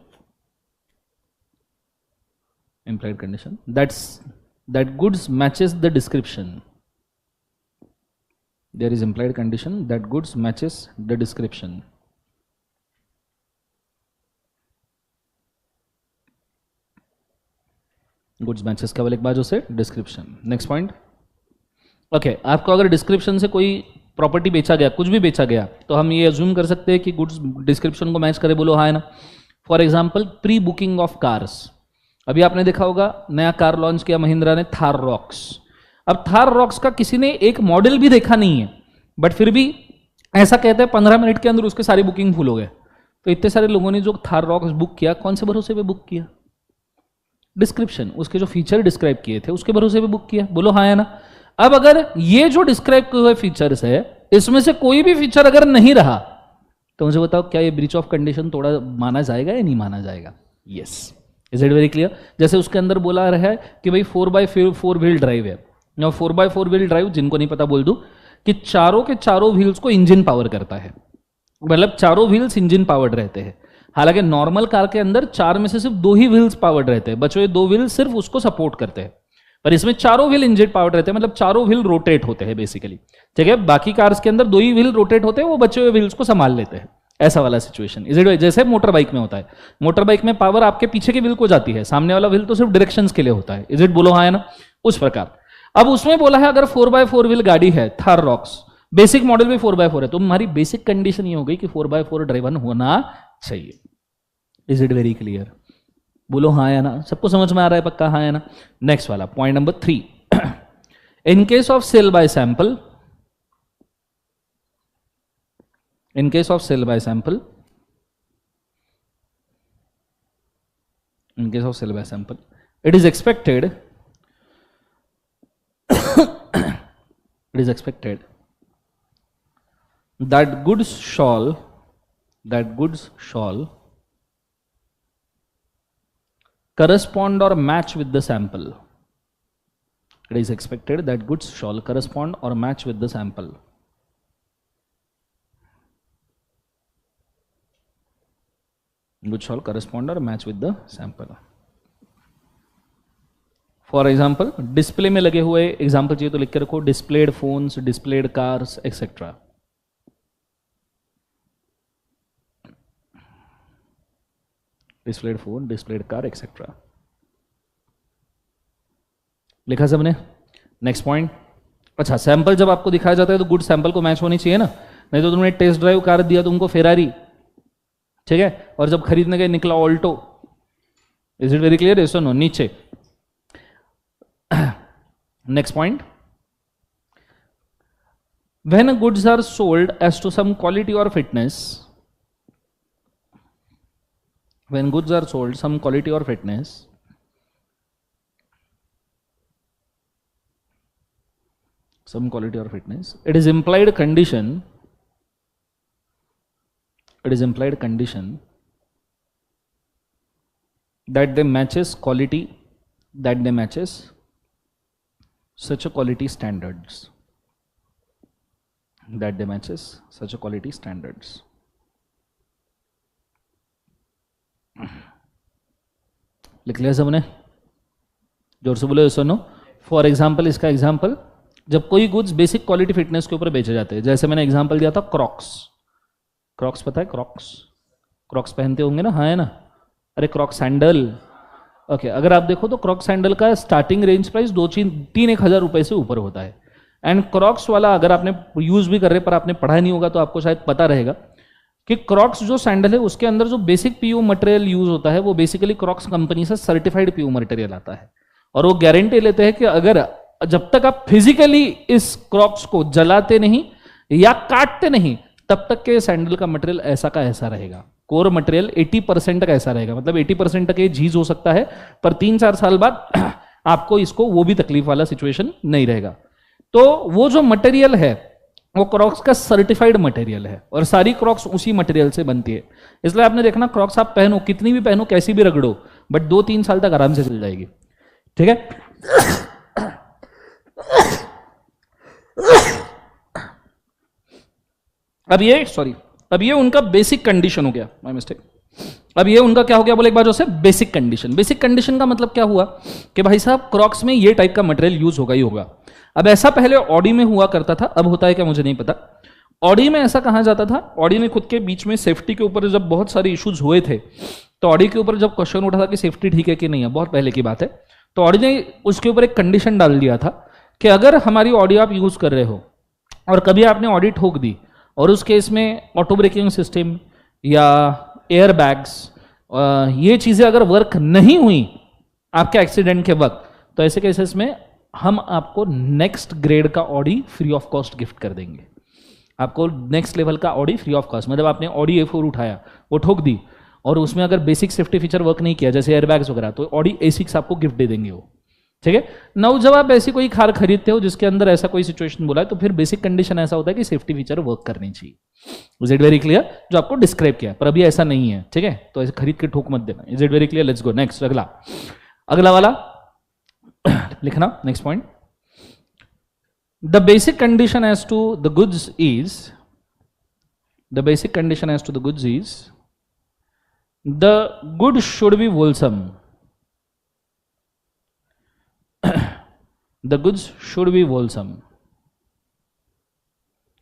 that goods matches the description. There is implied condition that goods matches the description. Goods matches केवल एक बाजू से description. Next point. Okay, आपको अगर description से कोई property बेचा गया, कुछ भी बेचा गया, तो हम ये अज्यूम कर सकते हैं कि गुड्स डिस्क्रिप्शन को मैच करे। बोलो हाँ है ना। For example pre booking of cars. अभी आपने देखा होगा नया कार लॉन्च किया महिंद्रा ने, थार रॉक्स। अब थार रॉक्स का किसी ने एक मॉडल भी देखा नहीं है, बट फिर भी ऐसा कहते हैं 15 मिनट के अंदर उसके सारी बुकिंग फुल हो गए। तो इतने सारे लोगों ने जो थार रॉक्स बुक किया, कौन से भरोसे पे बुक किया? डिस्क्रिप्शन, उसके जो फीचर डिस्क्राइब किए थे उसके भरोसे पे बुक किया। बोलो हाँ या ना। अब अगर ये जो डिस्क्राइब किए हुए फीचर्स है, इसमें से कोई भी फीचर अगर नहीं रहा, तो मुझे बताओ क्या ये ब्रीच ऑफ कंडीशन थोड़ा माना जाएगा या नहीं माना जाएगा? Yes. Is it very clear? जैसे उसके अंदर बोला रहा है कि भाई 4x4 व्हील ड्राइव है। 4x4 व्हील ड्राइव, जिनको नहीं पता बोल दूं कि चारों के चारों व्हील्स को इंजन पावर करता है, मतलब चारों व्हील्स इंजन पावर्ड रहते हैं। हालांकि नॉर्मल कार के अंदर 4 में से सिर्फ 2 ही व्हील्स पावर्ड रहते हैं, बचे हुए 2 व्हील्स सिर्फ उसको सपोर्ट करते हैं। पर इसमें चारों व्हील इंजन पावर्ड रहते हैं, मतलब चारों व्हील रोटेट होते हैं बेसिकली। ठीक है, बाकी कार्स के अंदर 2 ही व्हील रोटेट होते हैं, वो बचे हुए व्हील्स को संभाल लेते हैं। ऐसा वाला सिचुएशन। Is it? जैसे मोटर बाइक में होता है, मोटर बाइक में पावर आपके पीछे के व्हील को जाती है, सामने वाला व्हील तो सिर्फ डायरेक्शंस के लिए होता है। Is it? बोलो हाँ है ना। उस प्रकार अब उसमें बोला है अगर 4x4 व्हील गाड़ी है थार रॉक्स, बेसिक मॉडल भी 4x4 है, तो हमारी बेसिक कंडीशन ये हो गई कि 4x4 ड्राइवन होना चाहिए। Is it very clear? बोलो हाँ या ना। सबको समझ में आ रहा है पक्का? हाँ या ना। नेक्स्ट वाला point number 3। In case of sale by sample, in case of cell by sample, in case of cell by sample, it is expected it is expected that goods shall correspond or match with the sample. It is expected that goods shall correspond or match with the sample. Which shall correspond or match with the sample. For example, display में लगे हुए example चाहिए तो लिख के रखो, displayed phones, displayed cars etcetera. Displayed phone, displayed car etcetera. लिखा सबने? Next point. अच्छा, सैंपल जब आपको दिखाया जाता है तो गुड सैंपल को मैच होनी चाहिए ना, नहीं तो तुमने टेस्ट ड्राइव कार दिया तुमको फेरारी, ठीक है, और जब खरीदने गए निकला Alto. Is it very clear? ये सुनो नीचे। Next point. When goods are sold as to some quality और fitness, when goods are sold some quality और fitness, some quality or fitness, it is implied condition that they matches such a quality standards, लिख लिया सबने? जोर से बोलो सुनो। For example, इसका एग्जाम्पल, जब कोई गुड्स बेसिक क्वालिटी फिटनेस के ऊपर बेचे जाते हैं, जैसे मैंने एग्जांपल दिया था क्रॉक्स पता है? क्रॉक्स पहनते होंगे ना? हाँ है ना। अरे क्रॉक्स सैंडल, ओके। अगर आप देखो तो क्रॉक्स सैंडल का स्टार्टिंग रेंज प्राइस 2-3-1 हज़ार रुपए से ऊपर होता है। एंड क्रॉक्स वाला अगर आपने यूज भी कर रहे पर आपने पढ़ा नहीं होगा तो आपको शायद पता रहेगा कि क्रॉक्स जो सैंडल है उसके अंदर जो बेसिक पीयू मटेरियल यूज होता है वो बेसिकली क्रॉक्स कंपनी से सर्टिफाइड पीयू मटेरियल आता है, और वो गारंटी लेते हैं कि अगर जब तक आप फिजिकली इस क्रॉक्स को जलाते नहीं या काटते नहीं तब तक के सैंडल का मटेरियल ऐसा का ऐसा रहेगा। कोर मटेरियल 80% का ऐसा रहेगा, मतलब 80% तक ये झीज हो सकता है, पर 3-4 साल बाद आपको इसको वो भी तकलीफ वाला सिचुएशन नहीं रहेगा। तो वो जो मटेरियल है वो क्रॉक्स का सर्टिफाइड मटेरियल है, और सारी क्रॉक्स उसी मटेरियल से बनती है। इसलिए आपने देखना क्रॉक्स आप पहनो, कितनी भी पहनो, कैसी भी रगड़ो, बट 2-3 साल तक आराम से चल जाएगी। ठीक है। अब ये उनका बेसिक कंडीशन हो गया, माय मिस्टेक। अब ये उनका क्या हो गया? बोले एक बार जो से बेसिक कंडीशन का मतलब क्या हुआ कि भाई साहब क्रॉक्स में ये टाइप का मटेरियल यूज होगा ही होगा। अब ऐसा पहले ऑडी में हुआ करता था, अब होता है क्या मुझे नहीं पता। ऑडी में ऐसा कहा जाता था, ऑडी ने खुद के बीच में सेफ्टी के ऊपर जब बहुत सारे इश्यूज हुए थे तो ऑडी के ऊपर जब क्वेश्चन उठा था कि सेफ्टी ठीक है कि नहीं है, बहुत पहले की बात है, तो ऑडी ने उसके ऊपर एक कंडीशन डाल दिया था कि अगर हमारी ऑडी आप यूज कर रहे हो और कभी आपने ऑडी ठोक दी और उस केस में ऑटो ब्रेकिंग सिस्टम या एयर बैग्स ये चीजें अगर वर्क नहीं हुई आपके एक्सीडेंट के वक्त, तो ऐसे केसेस में हम आपको नेक्स्ट ग्रेड का Audi free of cost gift कर देंगे। आपको नेक्स्ट लेवल का ऑडी फ्री ऑफ कॉस्ट, मतलब आपने ऑडी A4 उठाया, वो ठोक दी और उसमें अगर बेसिक सेफ्टी फीचर वर्क नहीं किया जैसे एयरबैग्स वगैरह, तो ऑडी A6 आपको गिफ्ट दे देंगे वो। ठीक है। नाउ जब आप ऐसी कोई कार खरीदते हो जिसके अंदर ऐसा कोई सिचुएशन बोला है, तो फिर बेसिक कंडीशन ऐसा होता है कि सेफ्टी फीचर वर्क करनी चाहिए। Is it very clear? जो आपको डिस्क्राइब किया, पर अभी ऐसा नहीं है। ठीक है, तो ऐसे खरीद के ठोक मत देना। Is it very clear? Let's go next. अगला वाला लिखना, next point. The basic condition as to the goods is the basic condition as to the goods is the goods should be wholesome. The goods should be wholesome.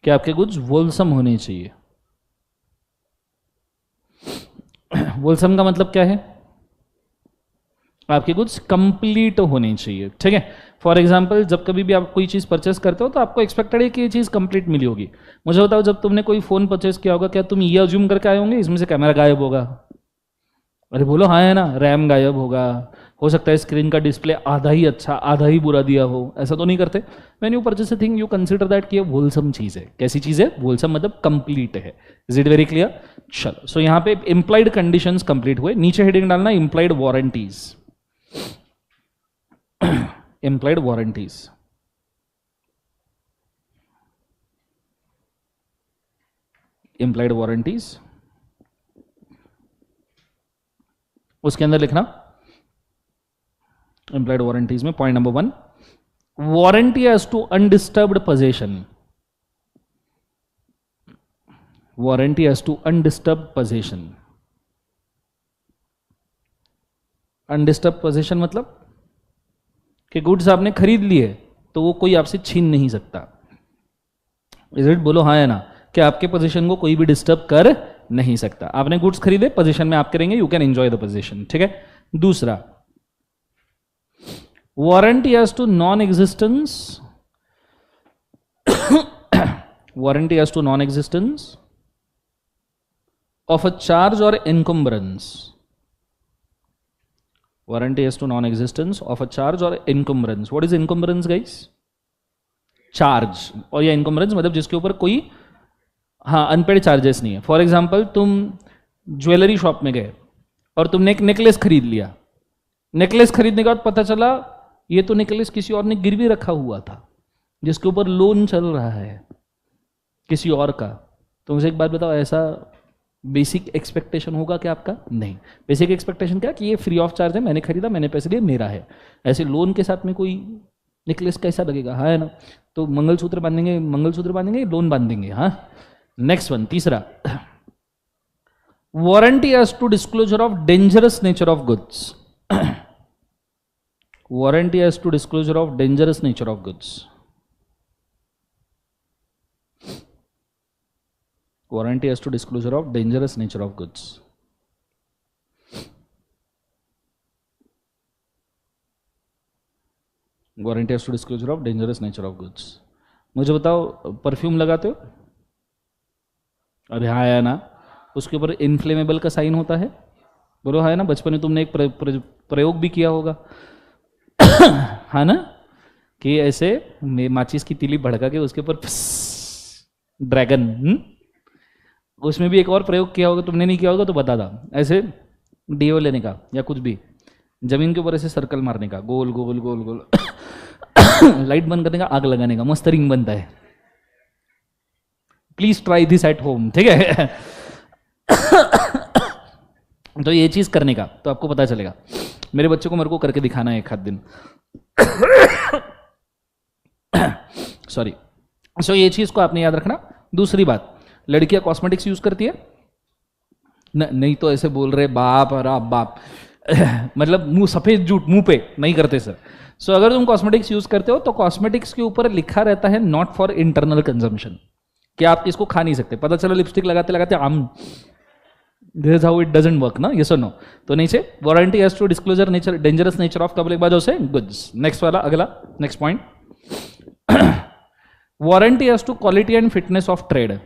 कि आपके goods wholesome होने चाहिए। wholesome का मतलब क्या है? आपके goods complete होने चाहिए। ठीक है। फॉर एग्जाम्पल, जब कभी भी आप कोई चीज़ परचेस करते हो तो आपको एक्सपेक्टेड है कि ये चीज़ कंप्लीट मिली होगी। मुझे बताओ, जब तुमने कोई फ़ोन परचेस किया होगा, क्या तुम ये अज्यूम करके आए होंगे इसमें से कैमरा गायब होगा? अरे बोलो हाँ, है ना, रैम गायब होगा, हो सकता है स्क्रीन का डिस्प्ले आधा ही अच्छा आधा ही बुरा दिया हो, ऐसा तो नहीं करते। When you purchase a thing you consider that कि ये वोलसम चीज़ है। कैसी चीज़ है? वोलसम मतलब कंप्लीट है। Is it very clear? चलो, सो यहाँ पे इंप्लाइड कंडीशंस कंप्लीट हुए। नीचे हेडिंग डालना implied warranties. implied warranties, implied warranties, उसके अंदर लिखना implied warranties में point number 1, warranty as to undisturbed possession. Warranty as to undisturbed possession. Undisturb possession मतलब कि गुड्स आपने खरीद लिए तो वो कोई आपसे छीन नहीं सकता। Is it? बोलो हाँ है ना, कि आपके पोजीशन को कोई भी डिस्टर्ब कर नहीं सकता। आपने गुड्स खरीदे, पोजीशन में आप करेंगे, you can enjoy the position. ठीक है। दूसरा, warranty as to non existence, warranty as to non existence of a charge और encumbrance. Warranty as to non-existence of a charge or encumbrance. What is encumbrance, guys? Charge और या encumbrance मतलब जिसके ऊपर कोई अनपेड चार्जेस नहीं है। For example, तुम ज्वेलरी शॉप में गए और तुमने एक नेकलेस खरीद लिया। नेकलेस खरीदने के बाद पता चला ये तो नेकलेस किसी और ने गिरवी रखा हुआ था, जिसके ऊपर लोन चल रहा है किसी और का। तो मुझे एक बात बताओ, ऐसा बेसिक एक्सपेक्टेशन होगा क्या आपका? नहीं। बेसिक एक्सपेक्टेशन क्या कि ये फ्री ऑफ चार्ज है, मैंने खरीदा, मैंने पैसे दिए, मेरा है। ऐसे लोन के साथ में कोई नेकलेस कैसा लगेगा? हाँ है ना। तो मंगलसूत्र बांधेंगे, लोन बांधेंगे। हाँ। नेक्स्ट वन, तीसरा, warranty as to disclosure of dangerous nature of goods. Warranty as to disclosure of dangerous nature of goods. Warranty as to disclosure of dangerous nature of goods. Warranty as to disclosure of dangerous nature of goods. मुझे बताओ, perfume लगाते हो? अरे हाँ है ना, उसके ऊपर इनफ्लेमेबल का साइन होता है। बोलो हाँ है ना। बचपन में तुमने एक प्रयोग भी किया होगा हाँ ना, कि ऐसे माचिस की तीली भड़का के उसके ऊपर ड्रैगन। उसमें भी एक और प्रयोग किया होगा, तुमने नहीं किया होगा तो बता था। ऐसे डीओ लेने का या कुछ भी, जमीन के ऊपर ऐसे सर्कल मारने का, गोल गोल गोल गोल लाइट बंद करने का, आग लगाने का, मस्त रिंग बनता है। Please try this at home. ठीक है तो ये चीज करने का तो आपको पता चलेगा। मेरे बच्चे को मेरे को करके दिखाना है एक आध दिन सॉरी। सो ये चीज को आपने याद रखना। दूसरी बात, लड़कियां कॉस्मेटिक्स यूज करती है नहीं तो ऐसे बोल रहे बाप और बाप मतलब मुंह सफेद झूठ मुंह पे नहीं करते सर। सो अगर तुम कॉस्मेटिक्स यूज करते हो तो कॉस्मेटिक्स के ऊपर लिखा रहता है नॉट फॉर इंटरनल कंजम्पशन, कि आप इसको खा नहीं सकते। पता चला लिपस्टिक लगाते लगाते आम this is how it doesn't work ना, यस और नो। तो नीचे warranty has to disclosure nature dangerous nature of public बाजू से गुड्स। नेक्स्ट वाला अगला next point, warranty has to quality and fitness of trade.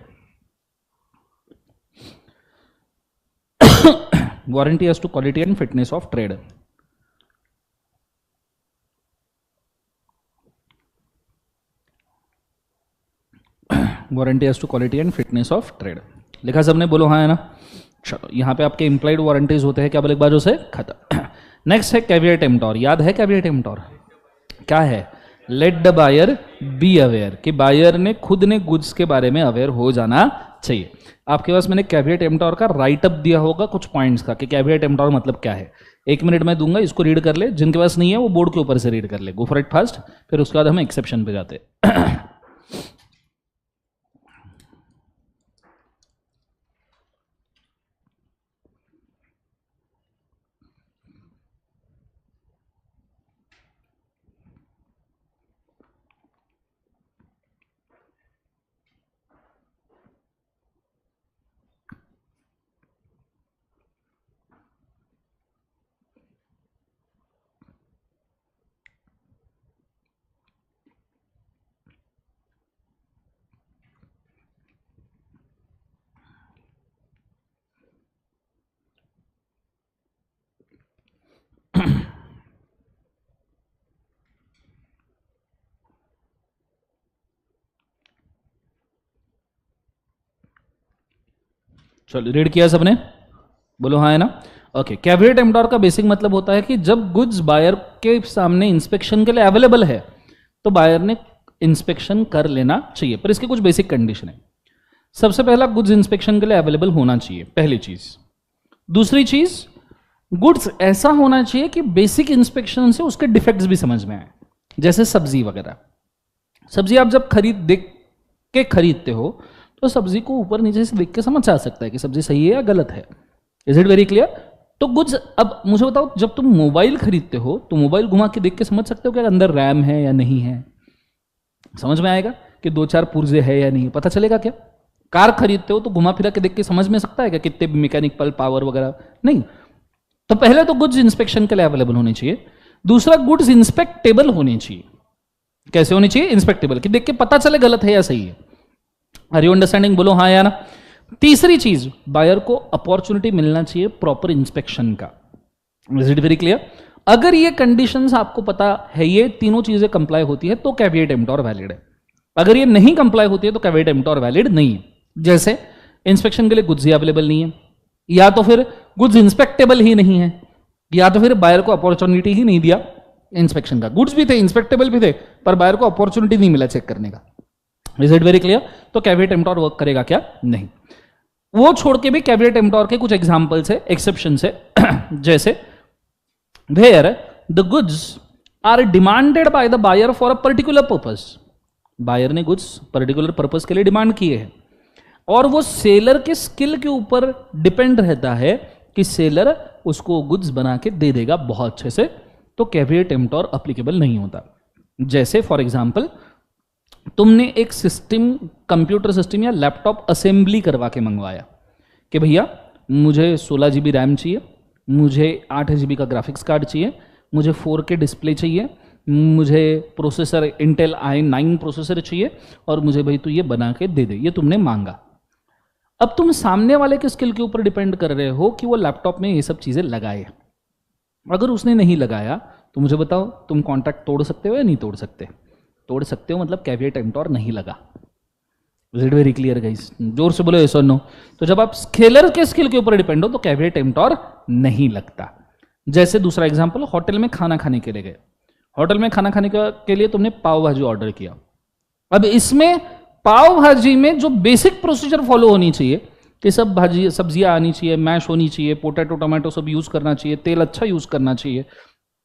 Warranty has to quality and fitness of trade. Warranty has to quality and fitness of trade. लिखा सबने, बोलो हाँ है ना। चलो यहां पे आपके इंप्लाइड वारंटीज होते हैं क्या बोले बाजू से, खत्म। नेक्स्ट है कैविएट एम्प्टोर। याद है कैविएट एम्प्टोर क्या है? Let the buyer be aware, कि बायर ने खुद ने गुड्स के बारे में अवेयर हो जाना चाहिए। आपके पास मैंने कैविएट एम्प्टोर का राइटअप दिया होगा कुछ पॉइंट्स का कि कैविएट एम्प्टोर मतलब क्या है। 1 मिनट में दूंगा, इसको रीड कर ले, जिनके पास नहीं है वो बोर्ड के ऊपर से रीड कर ले। गो फॉर इट फास्ट, फिर उसके बाद हम एक्सेप्शन पे जाते हैं। चलो रीड किया सबने, बोलो हाँ है ना। ओके, कैविएट एम्प्टोर का बेसिक मतलब होता है कि जब गुड्स बायर के सामने इंस्पेक्शन के लिए अवेलेबल है तो बायर ने इंस्पेक्शन कर लेना चाहिए, पर इसके कुछ बेसिक कंडीशन है। सबसे पहला, गुड्स इंस्पेक्शन के लिए अवेलेबल होना चाहिए, पहली चीज। दूसरी चीज, गुड्स ऐसा होना चाहिए कि बेसिक इंस्पेक्शन से उसके डिफेक्ट्स भी समझ में आए। जैसे सब्जी वगैरह, सब्जी आप जब खरीदते हो तो सब्जी को ऊपर नीचे से देख के समझ आ सकता है कि सब्जी सही है या गलत है। Is it very clear? तो गुड्स, अब मुझे बताओ, जब तुम मोबाइल खरीदते हो तो मोबाइल घुमा के देख के समझ सकते हो कि अंदर रैम है या नहीं है? समझ में आएगा कि 2-4 पुर्जे है या नहीं, पता चलेगा क्या? कार खरीदते हो तो घुमा फिरा के देख के समझ में सकता है क्या कितने मैकेनिकल पावर वगैरह? नहीं। तो पहले तो गुड्स इंस्पेक्शन के लिए अवेलेबल होने चाहिए। दूसरा, गुड्स इंस्पेक्टेबल होनी चाहिए। कैसे होनी चाहिए? इंस्पेक्टेबल, कि देख के पता चले गलत है या सही है। Are you understanding? बोलो हाँ या ना। तीसरी चीज, बायर को अपॉर्चुनिटी मिलना चाहिए प्रॉपर इंस्पेक्शन का। Is it very clear? अगर ये कंडीशंस आपको पता है, ये तीनों चीजें कंप्लाई होती है तो कैविएट एम्प्टोर वैलिड है। अगर ये नहीं कंप्लाई होती है तो कैविएट एम्प्टोर वैलिड नहीं है। जैसे इंस्पेक्शन के लिए गुड्स ही अवेलेबल नहीं है, या तो फिर गुड्स इंस्पेक्टेबल ही नहीं है, या तो फिर बायर को अपॉर्चुनिटी ही नहीं दिया इंस्पेक्शन का। गुड्स भी थे, इंस्पेक्टेबल भी थे, पर बायर को अपॉर्चुनिटी नहीं मिला चेक करने का। Is it very clear? तो कैविएट एम्प्टोर वर्क करेगा क्या? नहीं। वो छोड़ के भी कैविएट एम्प्टोर के कुछ एग्जांपल्स है, एक्सेप्शंस है। जैसे where the goods are demanded by the buyer for a particular purpose. Buyer ने गुड्स पर्टिकुलर पर्पस के लिए डिमांड किए हैं और वो सेलर के स्किल के ऊपर डिपेंड रहता है कि सेलर उसको गुड्स बना के दे देगा बहुत अच्छे से, तो कैविएट एम्प्टोर अप्लीकेबल नहीं होता। जैसे फॉर एग्जांपल, तुमने एक सिस्टम, कंप्यूटर सिस्टम या लैपटॉप असेंबली करवा के मंगवाया कि भैया मुझे 16 GB रैम चाहिए, मुझे 8 GB का ग्राफिक्स कार्ड चाहिए, मुझे 4K डिस्प्ले चाहिए, मुझे प्रोसेसर इंटेल i9 प्रोसेसर चाहिए और मुझे भाई तू ये बना के दे दे। ये तुमने मांगा। अब तुम सामने वाले के स्किल के ऊपर डिपेंड कर रहे हो कि वो लैपटॉप में ये सब चीजें लगाए। अगर उसने नहीं लगाया तो मुझे बताओ, तुम कॉन्ट्रैक्ट तोड़ सकते हो या नहीं तोड़ सकते? तोड़ सकते हो, मतलब कैविएट एम्प्टोर नहीं लगा। Is it very clear guys? जोर से बोलो यस और नो। तो जब आप स्केलर के स्किल के ऊपर डिपेंड हो तो कैविएट एम्प्टोर नहीं लगता। जैसे दूसरा एग्जांपल, होटल में खाना खाने के लिए गए। होटल में खाना खाने के लिए तुमने पाव भाजी ऑर्डर किया। अब इसमें पाव भाजी में जो बेसिक प्रोसीजर फॉलो होनी चाहिए कि सब भाजी सब्जियां आनी चाहिए, मैश होनी चाहिए, पोटैटो टमाटो सब यूज करना चाहिए, तेल अच्छा यूज करना चाहिए,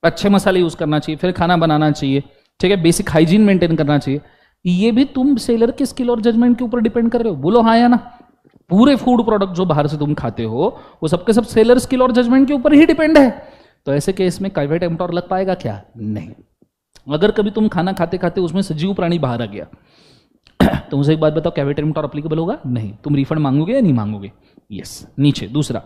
अच्छे मसाले यूज करना चाहिए, फिर खाना बनाना चाहिए, ठीक है, बेसिक हाइजीन मेंटेन करना चाहिए। ये भी तुम सेलर के स्किल और जजमेंट के ऊपर डिपेंड कर रहे हो। बोलो हाँ या ना। पूरे फूड प्रोडक्ट जो बाहर से तुम खाते हो वो सबके सब सेलर स्किल और जजमेंट के ऊपर ही डिपेंड है। तो ऐसे केस में कैविएट एम्प्टोर लग पाएगा क्या? नहीं। अगर कभी तुम खाना खाते खाते उसमें सजीव प्राणी बाहर आ गया तो मुझे एक बात बताओ, कैविटी एम्प्टोर अप्लीकेबल होगा? नहीं। तुम रिफंड मांगोगे या नहीं मांगोगे? यस। नीचे दूसरा,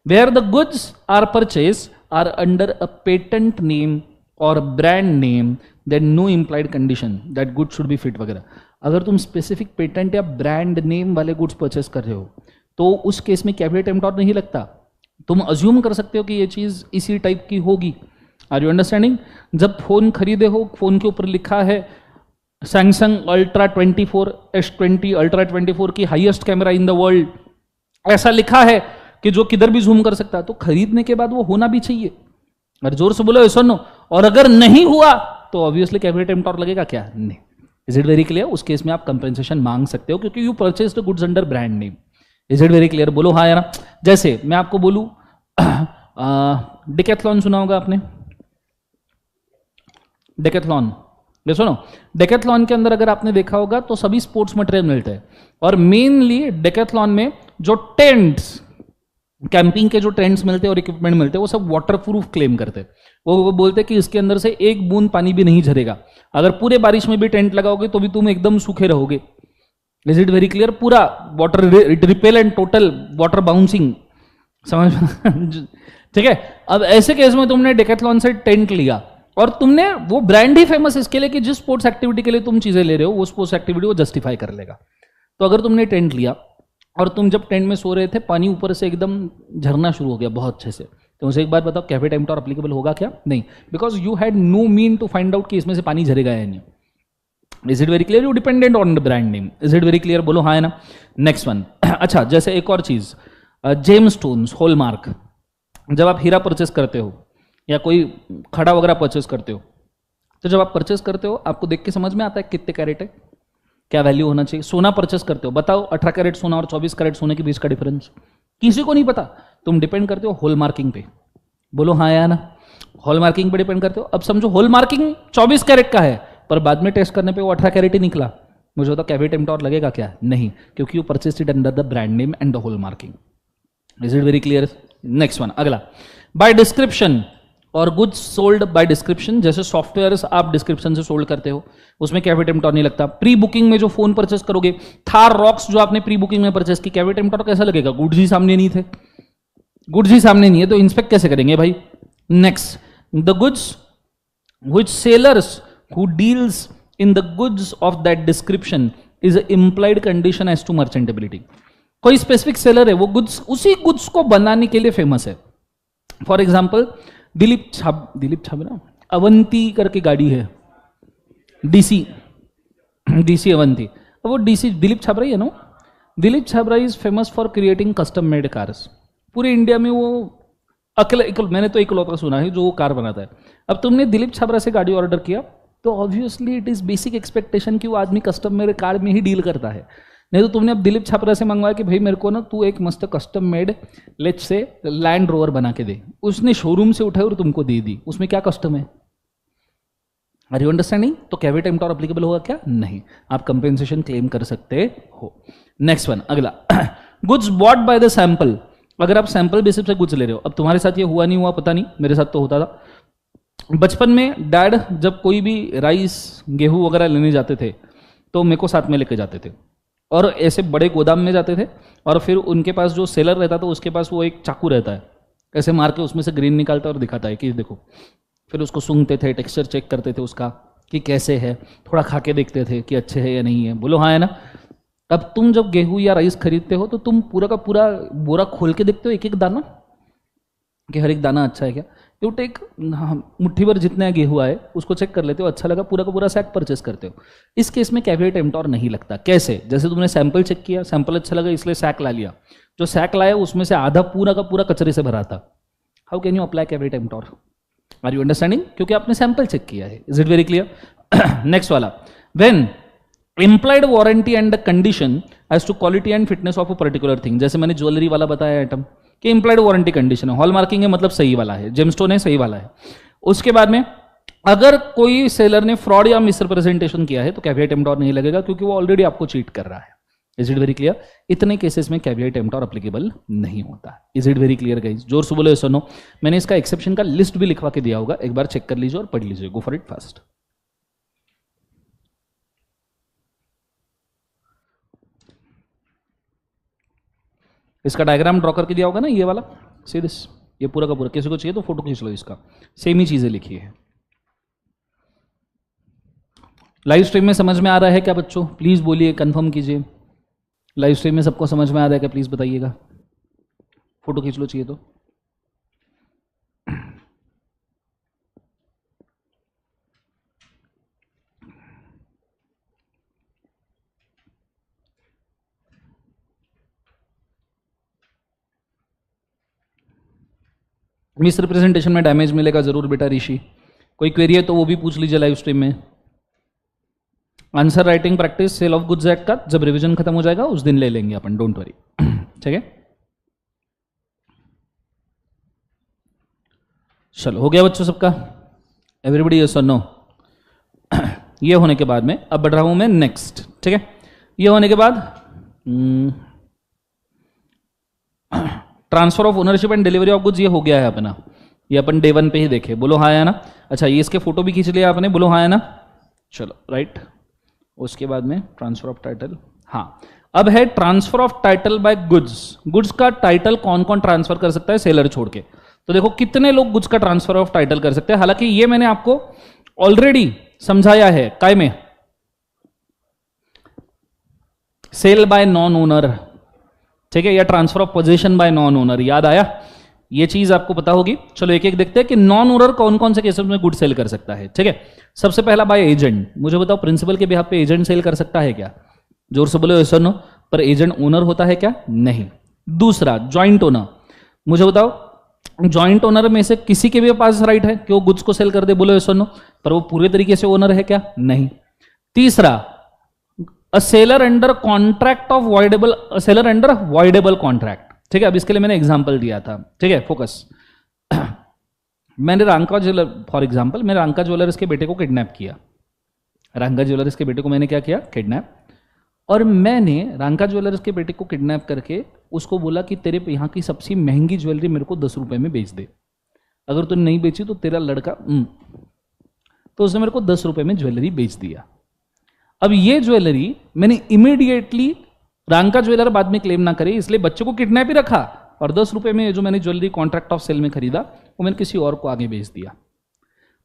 where the goods are purchase are under a patent name और brand name then no implied condition that good should be fit वगैरह। अगर तुम स्पेसिफिक पेटेंट या ब्रांड नेम वाले गुड्स परचेस कर रहे हो तो उस केस में कैविटी एम्प्टोर नहीं लगता। तुम अज्यूम कर सकते हो कि ये चीज इसी टाइप की होगी। Are you understanding? जब फोन खरीदे हो, फोन के ऊपर लिखा है सैमसंग अल्ट्रा 24 S20 अल्ट्रा 24 की highest camera in the world, ऐसा लिखा है कि जो किधर भी जूम कर सकता है, तो खरीदने के बाद वो होना भी चाहिए। अगर जोर से बोलो सुनो, और अगर नहीं हुआ तो ऑब्वियसली कैविटी एम्प्टोर लगेगा क्या? नहीं। Is it very clear? उस केस में आप कंपेंसेशन मांग सकते हो क्योंकि you purchase the goods under brand name. Is it very clear? बोलो हाँ या ना। जैसे मैं आपको बोलूं डिकैथलॉन सुना होगा आपने? डेकेथलॉन, ये सुनो, डेकेथलॉन के अंदर अगर आपने देखा होगा तो सभी स्पोर्ट्स मटेरियल मिलते हैं, और मेनली डेकेथलॉन में जो टेंट्स, कैंपिंग के जो टेंट्स मिलते हैं और इक्विपमेंट मिलते हैं वो सब वाटरप्रूफ क्लेम करते हैं। वो बोलते हैं कि इसके अंदर से एक बूंद पानी भी नहीं झरेगा। अगर पूरे बारिश में भी टेंट लगाओगे तो भी तुम एकदम सूखे रहोगे। Is it very clear? पूरा water repellent, total water bouncing, समझ में? ठीक है। अब ऐसे केस में तुमने डेकेथलॉन से टेंट लिया और तुमने, वो ब्रांड ही फेमस है इसके लिए कि जिस स्पोर्ट्स एक्टिविटी के लिए तुम चीजें ले रहे हो वो स्पोर्ट्स एक्टिविटी वो जस्टिफाई कर लेगा। तो अगर तुमने टेंट लिया और तुम जब टेंट में सो रहे थे पानी ऊपर से एकदम झरना शुरू हो गया बहुत अच्छे से, तो मुझे एक बात बताओ, कैविटी एम्प्टोर अप्लीकेबल होगा क्या? नहीं, because you had no mean to find out कि इसमें से पानी झरेगा या नहीं। Is it very clear? You dependent on the brand name. Is it very clear? बोलो हाँ है ना। Next one. अच्छा, जैसे एक और चीज, जेम स्टोन्स, हॉलमार्क। जब आप हीरा परचेस करते हो या कोई खड़ा वगैरह परचेस करते हो, तो जब आप परचेस करते हो आपको देख के समझ में आता है कितने कैरेट है, क्या वैल्यू होना चाहिए। सोना परचेस करते हो, बताओ 18 कैरेट सोना और 24 कैरेट सोने के बीच का डिफरेंस किसी को नहीं पता। तुम डिपेंड करते हो हॉल मार्किंग पे। बोलो हाँ या ना। हॉल मार्किंग पे डिपेंड करते हो। अब समझो हॉल मार्किंग 24 कैरेट का है पर बाद में टेस्ट करने पे वो 18 कैरेट ही निकला, मुझे होता कैविटी एम्प्टोर लगेगा क्या? नहीं, क्योंकि you purchased it under the brand name and the hall marking. Is it very clear? Next one, अगला, बाय डिस्क्रिप्शन और गुड्स सोल्ड बाय डिस्क्रिप्शन। जैसे सॉफ्टवेयर्स आप डिस्क्रिप्शन से सोल्ड करते हो, उसमें कैविटी एम्प्टोर नहीं लगता। प्री बुकिंग में जो फोन परचेस करोगे, थार रॉक्स जो आपने प्री बुकिंग में परचेस की, कैविटी एम्प्टोर कैसा लगेगा? गुड्स ही सामने नहीं थे, गुड्स ही सामने नहीं है तो इंस्पेक्ट कैसे करेंगे भाई? Next, the goods which sellers who deals in the goods of that description is implied condition as to merchantability. कोई स्पेसिफिक सेलर है, वो गुड्स, उसी गुड्स को बनाने के लिए फेमस है। फॉर एग्जाम्पल दिलीप छाबरा, अवंती करके गाड़ी है, डीसी अवंती। अब वो डीसी दिलीप छाबरा ही है ना। Dilip Chhabra is famous for creating custom made cars. पूरे इंडिया में वो मैंने तो इकलौता सुना है जो वो कार बनाता है। अब तुमने दिलीप छाबरा से गाड़ी ऑर्डर किया तो obviously it is basic expectation कि वो आदमी कस्टम मेड कार में ही डील करता है। नहीं तो तुमने अब दिलीप छाबरा से मंगवाया कि भाई मेरे को ना तू एक मस्त custom made let's say land rover बना के दे, उसने शोरूम से उठाई और तुमको दे दी, उसमें क्या कस्टम है? Are you understanding? तो कैविटी एम्प्टोर एप्लीकेबल होगा क्या? नहीं, आप कंपेंसेशन क्लेम कर सकते हो। नेक्स्ट वन, अगला, goods bought by the sample. अगर आप सैंपल बेसिस पे गुड्स ले रहे हो, अब तुम्हारे साथ ये हुआ नहीं हुआ पता नहीं, मेरे साथ तो होता था। बचपन में डैड जब कोई भी राइस गेहूं वगैरह लेने जाते थे तो मेरे को साथ में लेके जाते थे और ऐसे बड़े गोदाम में जाते थे और फिर उनके पास जो सेलर रहता था उसके पास वो एक चाकू रहता है, ऐसे मार के उसमें से ग्रेन निकालता है और दिखाता है कि देखो। फिर उसको सूंघते थे, टेक्सचर चेक करते थे उसका कि कैसे है, थोड़ा खा के देखते थे कि अच्छे है या नहीं है। बोलो हाँ है ना। अब तुम जब गेहूं या राइस खरीदते हो तो तुम पूरा का पूरा बोरा खोल के देखते हो एक एक दाना कि हर एक दाना अच्छा है क्या। यू टेक, मुट्ठी भर जितने गेहूं आए उसको चेक कर लेते हो, अच्छा लगा पूरा का पूरा सैक परचेस करते हो। इस केस में कैविटी एम्प्टोर नहीं लगता। कैसे? जैसे तुमने सैंपल चेक किया, सैंपल अच्छा लगा इसलिए सैक ला लिया, जो सैक लाया उसमें से आधा पूरा का पूरा कचरे से भरा था। How can you apply caveat emptor? Are you understanding? क्योंकि आपने सैंपल चेक किया है। Is it very clear? Next वाला, when implied warranty and the condition as to quality and fitness of a particular thing। जैसे मैंने jewellery वाला बताया item कि implied warranty condition है, हॉल मार्किंग है मतलब सही वाला है, जेमस्टोन है सही वाला है। उसके बाद में अगर कोई सेलर ने फ्रॉड या मिसरिप्रेजेंटेशन किया है तो कैविटी एम्प्टोर नहीं लगेगा क्योंकि वो ऑलरेडी आपको चीट कर रहा है। Is it very clear? इतने केसेस में कैविटी एम्प्टोर एप्लीकेबल नहीं होता। Is it very clear guys? जोर से बोलो सुनो। मैंने इसका एक्सेप्शन का लिस्ट भी लिखवा के दिया होगा, एक बार चेक कर लीजिए और पढ़ लीजिए। Go for it fast. इसका डायग्राम ड्रॉ करके दिया होगा ना, ये वाला, सी दिस, ये पूरा का पूरा। किसी को चाहिए तो फोटो खींच लो इसका, सेम ही चीजें लिखी है। लाइव स्ट्रीम में समझ में आ रहा है क्या बच्चों? प्लीज बोलिए, कंफर्म कीजिए। लाइव स्ट्रीम में सबको समझ में आ रहा है क्या? प्लीज बताइएगा, फोटो खींच लो चाहिए तो। मिस रिप्रेजेंटेशन में डैमेज मिलेगा जरूर बेटा ऋषि। कोई क्वेरी है तो वो भी पूछ लीजिए लाइव स्ट्रीम में। Answer writing practice sale of goods act का जब रिवीजन खत्म हो जाएगा उस दिन ले लेंगे अपन, डोंट वरी। ठीक है, चलो हो गया बच्चों सबका? एवरीबडी यस और नो? ये होने के बाद में अब बढ़ रहा हूं मैं नेक्स्ट। ठीक है, ये होने के बाद transfer of ownership and delivery of goods, ये हो गया है अपना, ये अपन डे 1 पे ही देखे। बोलो हाँ या ना? अच्छा, ये इसके फोटो भी खींच लिया आपने, बोलो हाँ या ना? चलो राइट। उसके बाद में ट्रांसफर ऑफ टाइटल, हाँ अब है transfer of title by goods. Goods का टाइटल कौन कौन ट्रांसफर कर सकता है सेलर छोड़ के? तो देखो कितने लोग गुड्स का ट्रांसफर ऑफ टाइटल कर सकते हैं। हालांकि ये मैंने आपको ऑलरेडी समझाया है, काय में, सेल बाय नॉन ओनर, ठीक है, या transfer of position by non owner, याद आया? ये चीज आपको पता होगी। चलो एक एक देखते हैं कि नॉन ओनर कौन कौन से केसेस में गुड सेल कर सकता है। ठीक है, सबसे पहला बाय एजेंट। मुझे बताओ प्रिंसिपल के बिहाफ पे एजेंट सेल कर सकता है क्या? जोर से बोलो यस और नो। पर एजेंट ओनर होता है क्या? नहीं। दूसरा जॉइंट ओनर, मुझे बताओ जॉइंट ओनर में से किसी के भी पास राइट है कि वो गुड्स को सेल कर दे, बोलो यस और नो, पर वो पूरे तरीके से ओनर है क्या? नहीं। तीसरा a seller under contract of voidable, seller under voidable contract. ठीक है, अब इसके लिए मैंने एग्जांपल दिया था। ठीक है, फोकस। मैंने रांका ज्वेलर, फॉर एग्जांपल मैंने रांका ज्वेलर्स के बेटे को किडनैप किया। रांका ज्वेलर्स के बेटे को मैंने क्या किया? किडनैप। और मैंने रांका ज्वेलर्स के बेटे को किडनैप करके उसको बोला कि तेरे यहाँ की सबसे महंगी ज्वेलरी मेरे को 10 रुपए में बेच दे, अगर तूने नहीं बेची तो तेरा लड़का तो उसने मेरे को 10 रुपए में ज्वेलरी बेच दिया। अब ये ज्वेलरी मैंने इमीडिएटली, रांका ज्वेलर बाद में क्लेम ना करे इसलिए बच्चे को किडनैप ही रखा, और 10 रुपए में जो मैंने ज्वेलरी कॉन्ट्रैक्ट ऑफ सेल में खरीदा वो मैंने किसी और को आगे बेच दिया।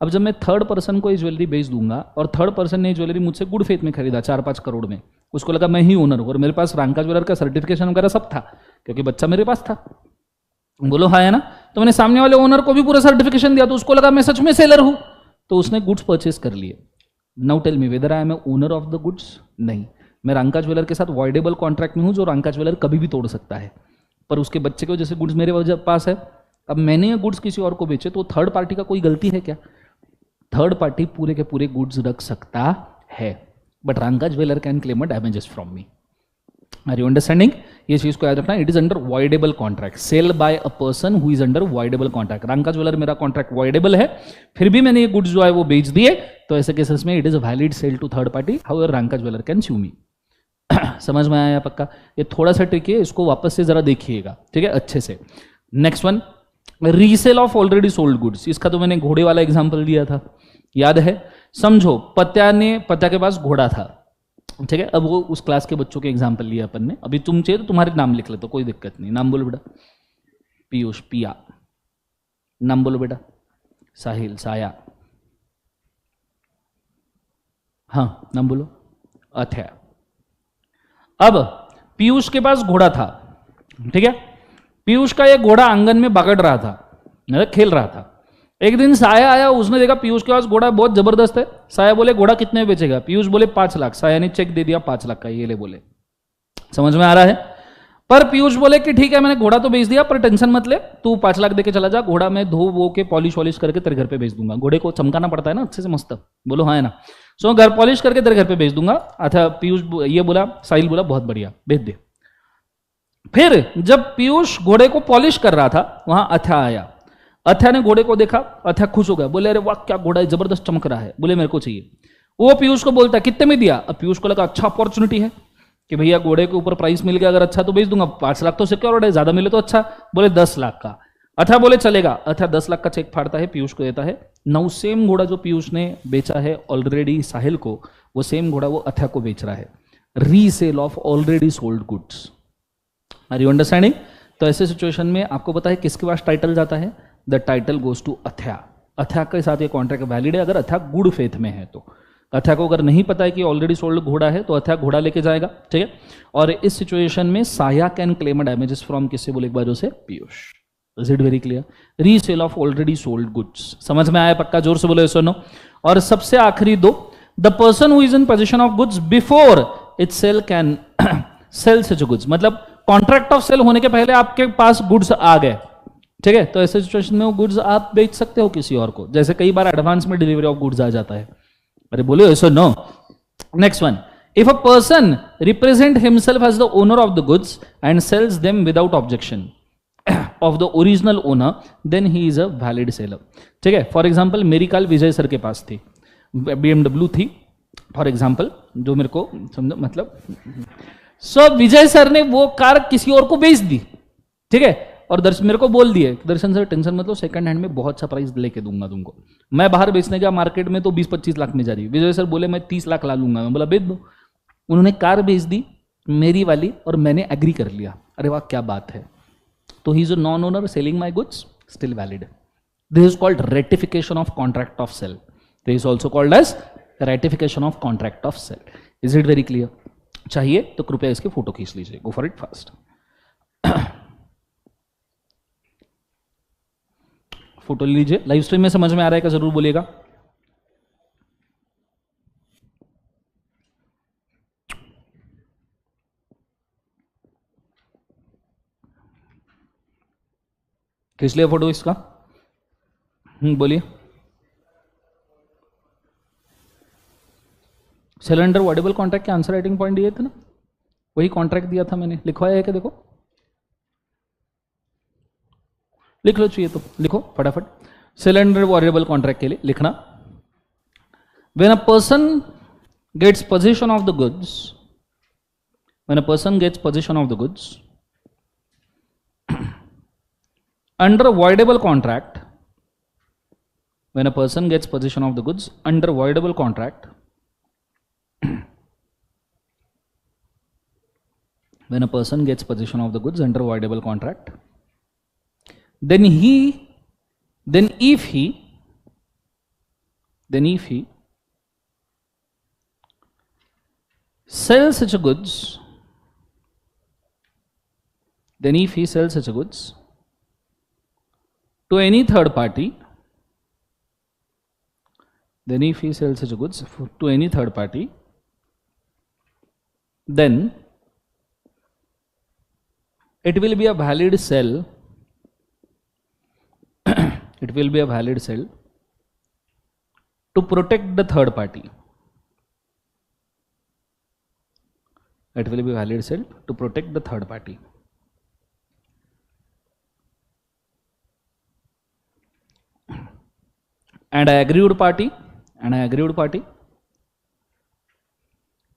अब जब मैं थर्ड पर्सन को ये ज्वेलरी बेच दूंगा और थर्ड पर्सन ने ज्वेलरी मुझसे गुड फेथ में खरीदा 4-5 करोड़ में, उसको लगा मैं ही ओनर हूं और मेरे पास रांका ज्वेलर का सर्टिफिकेशन वगैरह सब था क्योंकि बच्चा मेरे पास था, बोलो हाँ है ना? तो मैंने सामने वाले ओनर को भी पूरा सर्टिफिकेशन दिया तो उसको लगा मैं सच में सेलर हूं, तो उसने गुड्स परचेस कर लिए। Now tell me whether I am owner of the goods? नहीं, मैं रांका ज्वेलर के साथ वॉइडेबल कॉन्ट्रैक्ट में हूं जो रांका ज्वेलर कभी भी तोड़ सकता है, पर उसके बच्चे के वजह से गुड्स मेरे पास है। अब मैंने ये गुड्स किसी और को बेचे तो थर्ड पार्टी का कोई गलती है क्या? थर्ड पार्टी पूरे के पूरे गुड्स रख सकता है, but Ranka jeweller can claim damages from me. Are you understanding? ये चीज को याद रखना, it is under voidable contract, sale by a person who is under voidable contract. Ranka jeweller मेरा कॉन्ट्रैक्ट वॉइडेबल है, फिर भी मैंने ये गुड्स जो है वो बेच दिए, तो ऐसे केसेस में it is a valid sale to third party, however Ranka jeweller can sue me. समझ में आया पक्का? ये थोड़ा सा ट्रिक है, इसको वापस से जरा देखिएगा, ठीक है, अच्छे से। Next one, resale of already sold goods. इसका तो मैंने घोड़े वाला एग्जांपल दिया था, याद है? समझो पत्या के पास घोड़ा था, ठीक है, अब वो उस क्लास के बच्चों के एग्जांपल लिया अपन ने। अभी तुम चाहिए तो तुम्हारे नाम लिख ले तो कोई दिक्कत नहीं, नाम बोलो बेटा। पीयूष, पिया, नाम बोलो बेटा। साहिल, साया, हाँ नाम बोलो। अथया। अब पीयूष के पास घोड़ा था, ठीक है, पीयूष का ये घोड़ा आंगन में बगड़ रहा था, मतलब खेल रहा था। एक दिन साया आया, उसने देखा पीयूष के पास घोड़ा बहुत जबरदस्त है। साया बोले घोड़ा कितने में बेचेगा? पीयूष बोले 5 लाख। साया ने चेक दे दिया 5 लाख का, ये ले बोले। समझ में आ रहा है? पर पीयूष बोले कि ठीक है मैंने घोड़ा तो बेच दिया, पर टेंशन मत ले, तू 5 लाख देके चला जा, घोड़ा मैं धो वो के पॉलिश वॉलिश करके तेरे घर पे भेज दूंगा। घोड़े को चमकाना पड़ता है ना अच्छे से, मस्त, बोलो हाँ है ना? सो घर पॉलिश करके तेरे घर पे भेज दूंगा। अच्छा पीयूष ये बोला, साहिल बोला बहुत बढ़िया, भेज दे। फिर जब पीयूष घोड़े को पॉलिश कर रहा था वहां अथया आया। अथया ने घोड़े को देखा, अथया खुश हो गया, बोले अरे वाह क्या घोड़ा है, जबरदस्त चमक रहा है, बोले मेरे को चाहिए। वो पीयूष को बोलता है कितने में दिया? अब पीयूष को लगा अच्छा अपॉर्चुनिटी है कि भैया घोड़े के ऊपर प्राइस मिल गया, अगर अच्छा तो बेच दूंगा, 5 लाख तो सिक्योर्ड है, ज्यादा मिले तो अच्छा। बोले 10 लाख का। अथया बोले चलेगा। अथया 10 लाख का चेक फाड़ता है, पीयूष को देता है। नाउ सेम घोड़ा जो पीयूष ने बेचा है ऑलरेडी साहिल को, वो सेम घोड़ा वो अथया को बेच रहा है। Resale of already sold goods. Are you understanding? तो ऐसे सिचुएशन में आपको पता है किसके पास टाइटल जाता है? The title goes to Athiya. Athiya के साथ ये कॉन्ट्रैक्ट वैलिड है अगर अथ्या गुड फेथ में है तो। अथ्या को अगर नहीं पता है कि ऑलरेडी सोल्ड घोड़ा है तो अथ्या घोड़ा लेके जाएगा, ठीक है। और इस सिचुएशन में साया कैन क्लेम डैमेजेस फ्रॉम किससे बोले एक बार से? Piyush. Is it very clear? Resale of already sold goods. समझ में आया? पक्का जोर से बोलो सुनो। और सबसे आखिरी दो, the person who is in position of goods before it sale can sell such goods. मतलब कॉन्ट्रैक्ट ऑफ सेल होने के पहले आपके पास गुड्स आ गए, ठीक है, तो ऐसे सिचुएशन में वो गुड्स आप बेच सकते हो किसी और को। जैसे कई बार एडवांस में डिलीवरी ऑफ गुड्स आ जाता है। अरे बोलो ऐसा नो। Next one, if a person represent himself as the owner of the goods and sells them without objection of the original owner then he is a valid seller, ठीक है। For example मेरी कल विजय सर के पास थी, BMW थी for example, जो मेरे को समझो मतलब सो विजय सर ने वो कार किसी और को बेच दी, ठीक है। और दर्शन मेरे को बोल दिए, दर्शन सर टेंशन मतलब सेकंड हैंड में बहुत अच्छा प्राइस लेके दूंगा तुमको। मैं बाहर बेचने गया मार्केट में तो 20-25 लाख में जा रही है। विजय सर बोले मैं 30 लाख ला लूंगा। मैं बोला बेच दो। उन्होंने कार बेच दी मेरी वाली और मैंने एग्री कर लिया। अरे वाह क्या बात है। तो he is a non owner selling my goods, still valid. This is called ratification of contract of sale. This is also called as ratification of contract of sale. Is it very clear? चाहिए तो कृपया इसकी photo खींच लीजिए। Go for it fast. Photo लीजिए। Live stream में समझ में आ रहा है क्या? जरूर बोलिएगा। खींच लिया फोटो इसका? बोलिए। सेल अंडर वॉडेबल कॉन्ट्रैक्ट के आंसर राइटिंग पॉइंट दिए थे ना, वही कॉन्ट्रैक्ट दिया था मैंने। लिखवाया है क्या? देखो लिख लो, चाहिए तो लिखो फटाफट। सेल अंडर वॉडेबल कॉन्ट्रैक्ट के लिए लिखना, when a person gets position of the goods, when a person gets position of the goods under voidable contract, when a person gets possession of the goods under voidable contract, when a person gets possession of the goods under voidable contract, then if he sells such a goods, then if he sells such a goods to any third party, then if he sells such goods to any third party, then it will be a valid sell. It will be a valid sell to protect the third party. It will be a valid sell to protect the third party. And an aggrieved party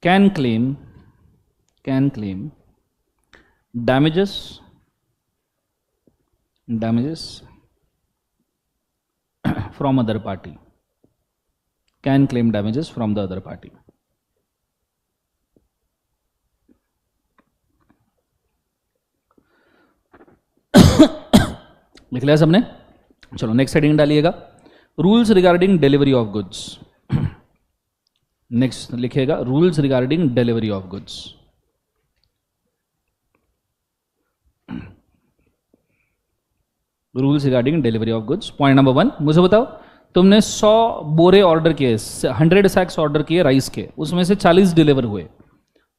can claim damages from other party, can claim damages from the other party. लिख लिया सबने? चलो next heading डालिएगा, rules regarding delivery of goods. Next लिखेगा rules regarding delivery of goods. Rules regarding delivery of goods. Point number 1, मुझे बताओ तुमने 100 बोरे ऑर्डर किए, 100 सैक्स ऑर्डर किए राइस के, उसमें से 40 डिलीवर हुए,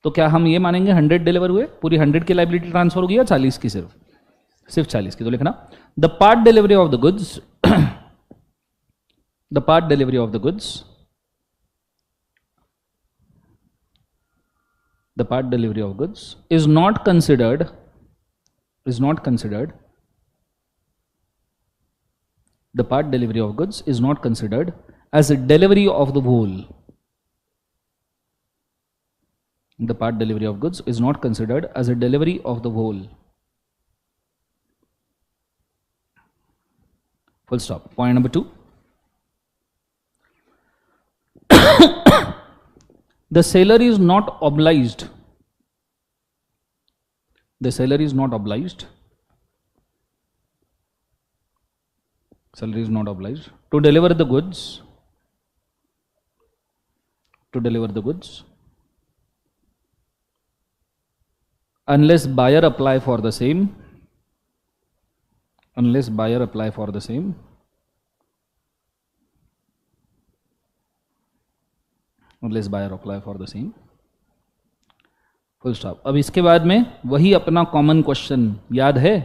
तो क्या हम ये मानेंगे 100 डिलीवर हुए? पूरी 100 की लाइबिलिटी ट्रांसफर होगी या 40 की? सिर्फ 40 की। तो लिखना the part delivery of the goods, the part delivery of the goods, the part delivery of goods is not considered, the part delivery of goods is not considered as a delivery of the whole. The part delivery of goods is not considered as a delivery of the whole. Full stop. Point number 2. The seller is not obliged. The seller is not obliged, seller is not obliged to deliver the goods, unless buyer apply for the same, unless buyer apply for the same, unless buyer apply for the same, full stop। अब इसके बाद में वही अपना common question याद है,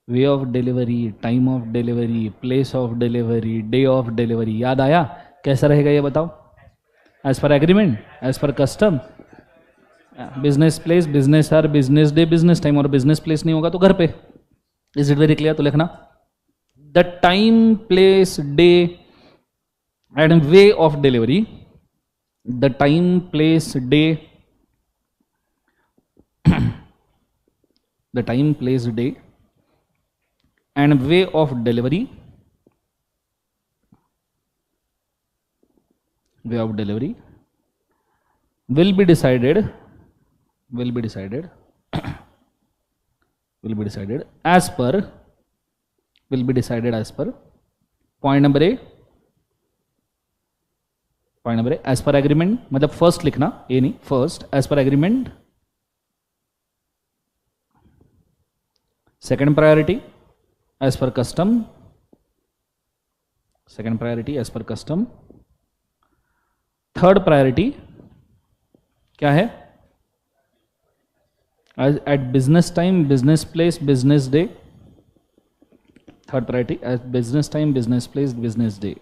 way of delivery, time of delivery, place of delivery, day of delivery, याद आया? कैसा रहेगा ये बताओ? As per agreement, as per custom, business place, business hour, business day, business time, और बिजनेस प्लेस नहीं होगा तो घर पे। Is it very clear? तो लिखना the time, place, day and way of delivery, the time, place, day, the time, place, day and way of delivery, way of delivery will be decided as per point number A, as per agreement, मतलब first लिखना, ए नहीं, first as per agreement, second priority as per custom, second priority as per custom, third priority क्या है? at business time, business place, business day, third priority at business time, business place, business day।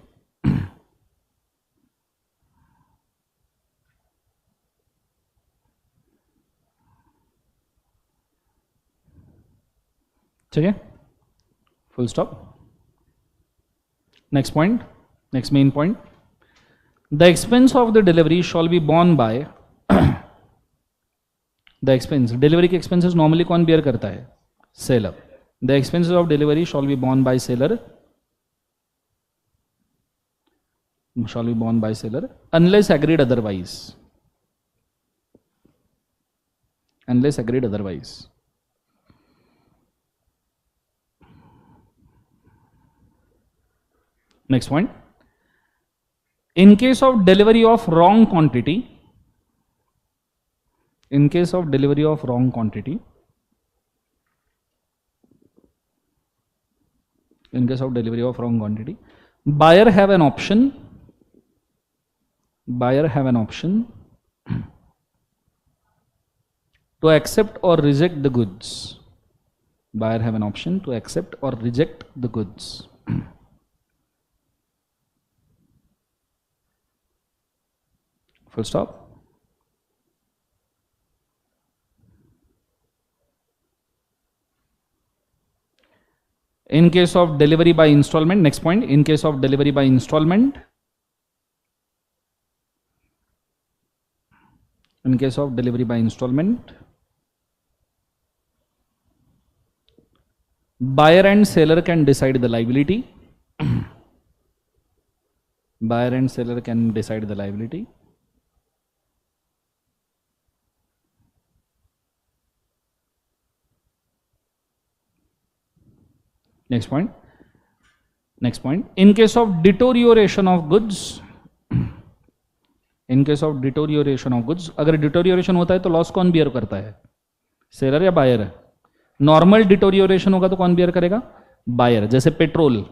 ठीक है, full stop। next point, next main point, the expense of the delivery shall be borne by the expense, delivery के expenses normally कौन bear करता है? seller। the expenses of delivery shall be borne by seller, unless agreed otherwise, next point, in case of delivery of wrong quantity, buyer have an option to accept or reject the goods, full stop। in case of delivery by installment, next point, in case of delivery by installment, buyer and seller can decide the liability, next point, in case of deterioration of goods, अगर डिटोरियोरेशन होता है तो loss कौन beer करता है? Seller या buyer? Normal डिटोरियोरेशन होगा तो कौन बियर करेगा? बायर। जैसे पेट्रोल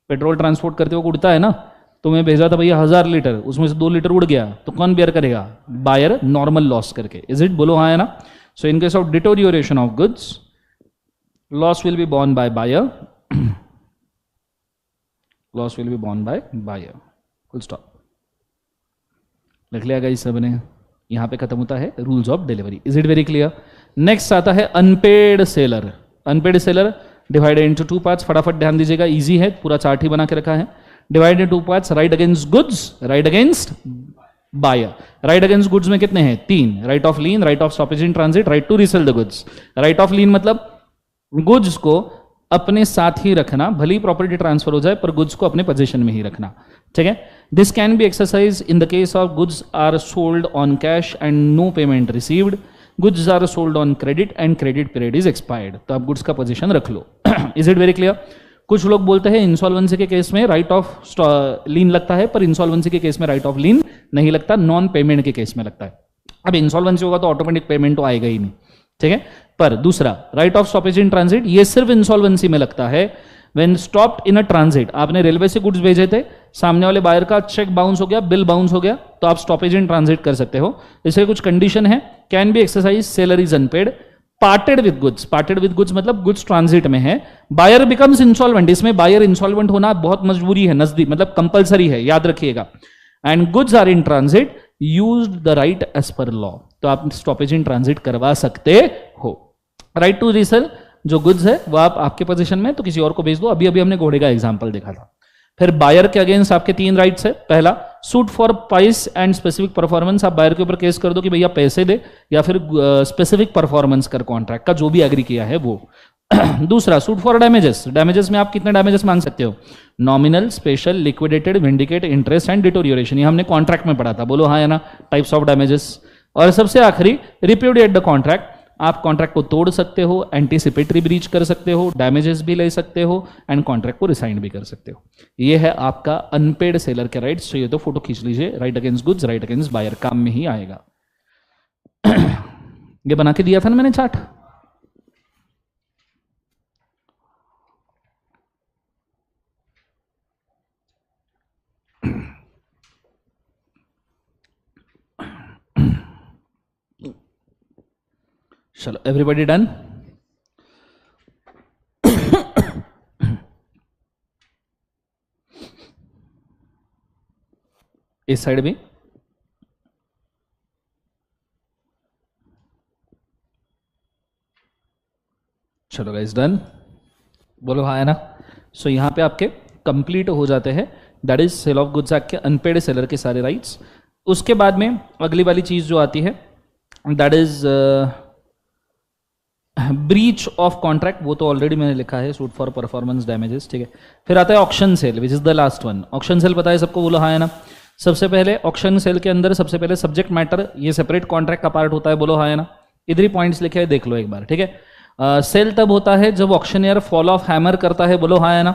ट्रांसपोर्ट करते हुए उड़ता है ना, तो मैं भेजा था भैया 1000 लीटर, उसमें से 2 लीटर उड़ गया, तो कौन बियर करेगा? बायर, नॉर्मल लॉस करके। Is it? बोलो हाँ है ना। So in case of deterioration of goods, loss will be borne by buyer, full stop. लिख लिया गाइस सबने? यहां पे खत्म होता है rules of delivery. Is it very clear? Next आता है unpaid seller. Divided into 2 parts, फटाफट ध्यान दीजिएगा, इजी है, पूरा चार्ट ही बना के रखा है। Divided 2 parts, right against goods, right against buyer. Right against goods में कितने हैं? 3, right of lien, right of stoppage in transit, right to resell the goods. Right of lien मतलब गुड्स को अपने साथ ही रखना, भले ही प्रॉपर्टी ट्रांसफर हो जाए पर गुड्स को अपने पोजीशन में ही रखना, ठीक है। This can be exercise in the case of goods are sold on cash and no payment received. Goods are sold on credit and credit period is expired, तो आप गुड्स का पोजीशन रख लो। Is it very clear? कुछ लोग बोलते हैं insolvency के केस में राइट ऑफ लीन लगता है, पर इंसॉल्वेंसी के केस में राइट ऑफ लीन नहीं लगता, नॉन पेमेंट के केस में लगता है। अब इंसॉल्वेंसी होगा तो ऑटोमेटिक पेमेंट तो आएगा ही नहीं, ठीक है। पर दूसरा right of stoppage in transit, ये सिर्फ इंसॉल्वेंसी में लगता है। When stopped in a transit, आपने रेलवे से गुड्स भेजे थे, सामने वाले बायर का चेक बाउंस हो गया, बिल बाउंस हो गया, तो आप स्टॉपेज इन ट्रांजिट कर सकते हो। इसके कुछ कंडीशन है, can be exercise, seller is unpaid, parted with goods, parted with goods मतलब गुड्स ट्रांजिट में है, बायर बिकम्स इंसॉल्वेंट, इसमें बायर इंसॉल्वेंट होना बहुत मजबूरी है, नजदीक मतलब कंपलसरी है, याद रखिएगा। And goods are in transit, used the right as per law, तो आप स्टॉपेज इन ट्रांजिट करवा सकते हो। राइट टू रीसेल, जो गुड्स है वो आप आपके पोजीशन में तो किसी और को भेज दो, अभी अभी हमने घोड़े का एग्जांपल देखा था। फिर बायर के अगेंस्ट आपके 3 राइट्स है। पहला, suit for price and specific performance, आप बायर के ऊपर केस कर दो कि भैया पैसे दे या फिर स्पेसिफिक परफॉर्मेंस कर कॉन्ट्रैक्ट का, जो भी एग्री किया है वो। दूसरा, सूट फॉर डैमेजेस, डैमेजेस में आप कितने डैमेजेस मांग सकते हो? Nominal, special, liquidated, vindictive, interest and deterioration, ये हमने कॉन्ट्रैक्ट में पढ़ा था, बोलो हाँ या ना, टाइप्स ऑफ डैमेजेस। और सबसे आखिरी, रिप्यूडिएट द कॉन्ट्रैक्ट, आप कॉन्ट्रैक्ट को तोड़ सकते हो, एंटीसिपेटरी ब्रीच कर सकते हो, डैमेजेस भी ले सकते हो एंड कॉन्ट्रैक्ट को रिसाइन भी कर सकते हो। ये है आपका अनपेड सेलर के राइट्स। चाहिए तो फोटो खींच लीजिए, right against goods, right against buyer, काम में ही आएगा। ये बना के दिया था ना मैंने चार्ट। चलो, एवरीबॉडी डन? इस साइड भी चलो गाइस, डन? बोलो हाँ है ना। सो यहां पे आपके कंप्लीट हो जाते हैं, that is sale of goods act के अनपेड सेलर के सारे राइट्स। उसके बाद में अगली वाली चीज जो आती है that is breach of contract, वो तो ऑलरेडी मैंने लिखा है, सूट फॉर परफॉर्मेंस डैमेजेस, ठीक है। फिर आता है auction sale, which is the last one. Auction sale पता है सबको, बोलो हाँ है ना। सबसे पहले ऑक्शन सेल के अंदर सबसे पहले सब्जेक्ट मैटर, ये सेपरेट कॉन्ट्रैक्ट का पार्ट होता है, बोलो हाँ है ना। इधर ही पॉइंट्स लिखे हैं, देख लो एक बार, ठीक है। सेल तब होता है जब ऑक्शनियर फॉल ऑफ हैमर करता है, बोलो हाँ है ना।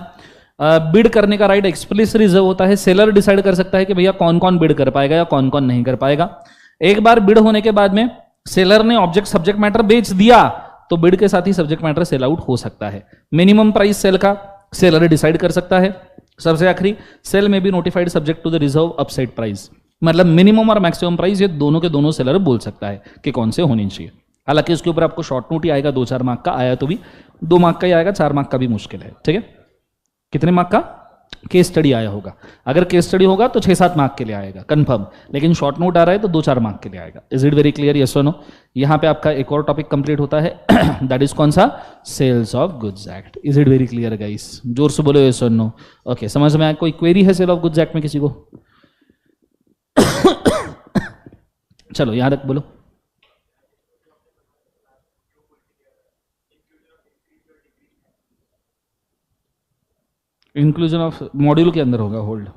बिड करने का राइट एक्सप्लिसिट रिजर्व होता है, सेलर डिसाइड कर सकता है कि भैया कौन कौन बिड कर पाएगा या कौन कौन नहीं कर पाएगा। एक बार बिड होने के बाद में सेलर ने ऑब्जेक्ट सब्जेक्ट मैटर बेच दिया तो बिड के साथ ही सब्जेक्ट मैटर सेल आउट हो सकता है। मिनिमम प्राइस सेल का सेलर डिसाइड कर सकता है। सबसे आखिरी, सेल में be notified subject to the reserve upside price, मतलब मिनिमम और मैक्सिमम प्राइस ये दोनों के दोनों सेलर बोल सकता है कि कौन से होनी चाहिए। हालांकि इसके ऊपर आपको शॉर्ट नोट ही आएगा, 2-4 मार्क का, आया तो भी 2 मार्क का ही आएगा, 4 मार्क का भी मुश्किल है, ठीक है। कितने मार्क का? केस स्टडी आया होगा, अगर केस स्टडी होगा तो 6-7 मार्क के लिए आएगा कंफर्म, लेकिन शॉर्ट नोट आ रहा है तो 2-4 मार्क के लिए आएगा। Is it very clear? Yes और नो? यहां पे आपका एक और टॉपिक कंप्लीट होता है, दैट इज कौन सा? Sales of goods act. Is it very clear guys? जोर से बोलो यस और नो। ओके, समझ में आया? कोई क्वेरी है सेल ऑफ गुड्स एक्ट में किसी को? चलो यहां तक बोलो। इंक्लूजन ऑफ मॉड्यूल के अंदर होगा, hold.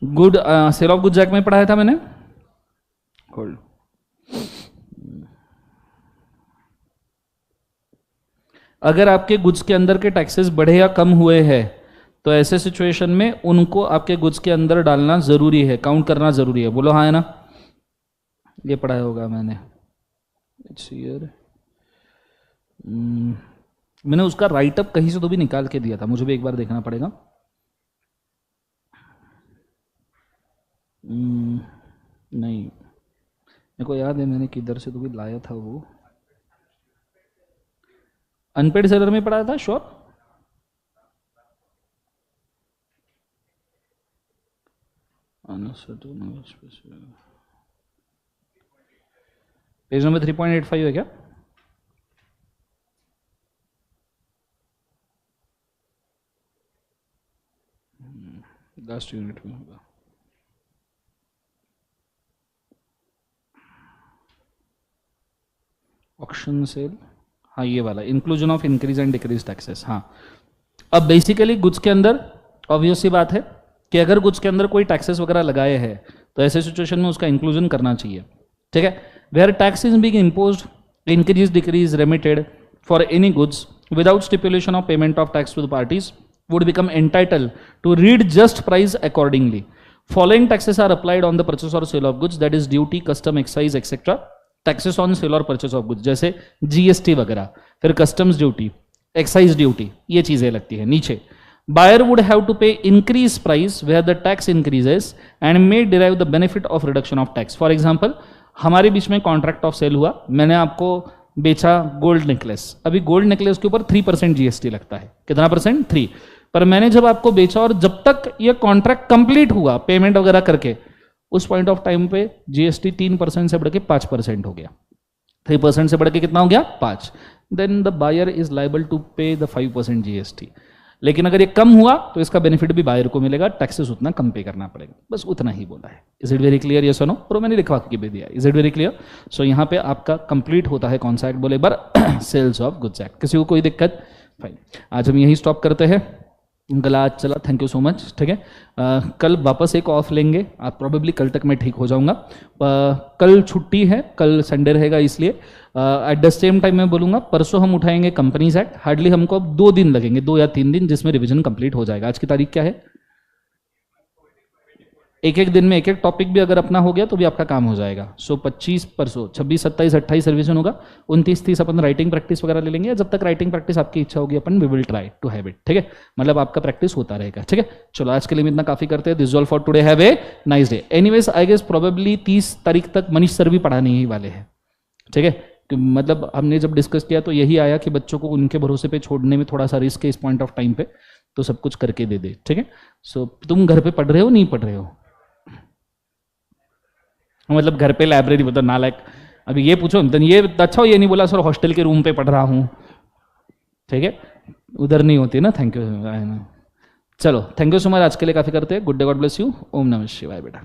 Good, sale of goods act में पढ़ाया था मैंने, होल्ड। अगर आपके गुड्स के अंदर के टैक्सेस बढ़े या कम हुए हैं तो ऐसे सिचुएशन में उनको आपके गुड्स के अंदर डालना जरूरी है, काउंट करना जरूरी है, बोलो हाँ है ना। ये पढ़ाया होगा मैंने, इट्स हियर। मैंने उसका राइटअप कहीं से तो भी निकाल के दिया था, मुझे भी एक बार देखना पड़ेगा। नहीं, मेरे को याद है मैंने किधर से तो भी लाया था वो। अनपेड सेलर में पढ़ाया था, श्योर। पेज नंबर 3.85 है क्या? लास्ट यूनिट में होगा। ऑक्शन सेल, हाँ ये वाला, inclusion of increase and decrease taxes. हाँ, अब बेसिकली गुड्स के अंदर ऑब्वियस सी बात है कि अगर गुड्स के अंदर कोई टैक्सेस वगैरह लगाए हैं तो ऐसे सिचुएशन में उसका इंक्लूजन करना चाहिए, ठीक है, where tax is being imposed, increase decrease remitted for any goods without stipulation of payment of tax to the parties would become entitled to read just price accordingly. Following taxes are applied on the purchase or sale of goods, that is duty, custom, excise, etc. Taxes on sale or purchase of goods, जैसे GST वगैरह, फिर customs duty, excise duty, ये चीजें लगती है नीचे. Buyer would have to pay increased price where the tax increases and may derive the benefit of reduction of tax. For example, हमारे बीच में कॉन्ट्रैक्ट ऑफ सेल हुआ, मैंने आपको बेचा गोल्ड नेकलेस, अभी गोल्ड नेकलेस के ऊपर 3% GST लगता है. कितना परसेंट? 3. पर मैंने जब आपको बेचा और जब तक ये कॉन्ट्रैक्ट कंप्लीट हुआ पेमेंट वगैरह करके, उस पॉइंट ऑफ टाइम पे GST 3% से बढ़ के 5% हो गया. 3% से बढ़ के कितना हो गया? 5. Then the buyer is liable to pay the 5% GST. लेकिन अगर ये कम हुआ तो इसका बेनिफिट भी बायर को मिलेगा, टैक्सेस उतना कम पे करना पड़ेगा. बस उतना ही बोला है. Is it very clear? Yes और नो? और मैंने लिखवा के भी दिया. Is it very clear? So यहाँ पे आपका कंप्लीट होता है कौन सा एक्ट बोले बार? Sales of goods act. किसी को कोई दिक्कत? फाइन. आज हम यही स्टॉप करते हैं. गला आज चला, थैंक यू सो मच. ठीक है, कल वापस एक ऑफ लेंगे, आप प्रोबेबली कल तक मैं ठीक हो जाऊंगा. कल छुट्टी है, कल संडे रहेगा, इसलिए एट द सेम टाइम मैं बोलूंगा परसों हम उठाएंगे कंपनीज एक्ट. हार्डली हमको अब 2 दिन लगेंगे, 2 या 3 दिन, जिसमें रिवीजन कंप्लीट हो जाएगा. आज की तारीख क्या है? एक एक दिन में एक एक टॉपिक भी अगर अपना हो गया तो भी आपका काम हो जाएगा. सो 25 परसों 26, 27, 28 रिवीजन होगा. 29, 30 अपन राइटिंग प्रैक्टिस वगैरह ले लेंगे. जब तक राइटिंग प्रैक्टिस आपकी इच्छा होगी अपन we will try to have it. ठीक है, मतलब आपका प्रैक्टिस होता रहेगा. ठीक है, चलो आज के लिए इतना काफी करते हैं. This all for today. Have a nice day. Anyways I guess probably 30 तारीख तक मनीष सर भी पढ़ाने ही वाले हैं. ठीक है, मतलब हमने जब डिस्कस किया तो यही आया कि बच्चों को उनके भरोसे पे छोड़ने में थोड़ा सा रिस्क है इस पॉइंट ऑफ टाइम पे, तो सब कुछ करके दे दे. ठीक है, सो तुम घर पे पढ़ रहे हो नहीं पढ़ रहे हो? मतलब घर पे लाइब्रेरी बता नालायक. अभी ये पूछो तो ये अच्छा हो, ये नहीं बोला सर हॉस्टल के रूम पे पढ़ रहा हूँ. ठीक है, उधर नहीं होती ना. Thank you. चलो थैंक यू सो मच. आज के लिए काफी करते हैं. Good day, God bless you. ओम नमः शिवाय बेटा.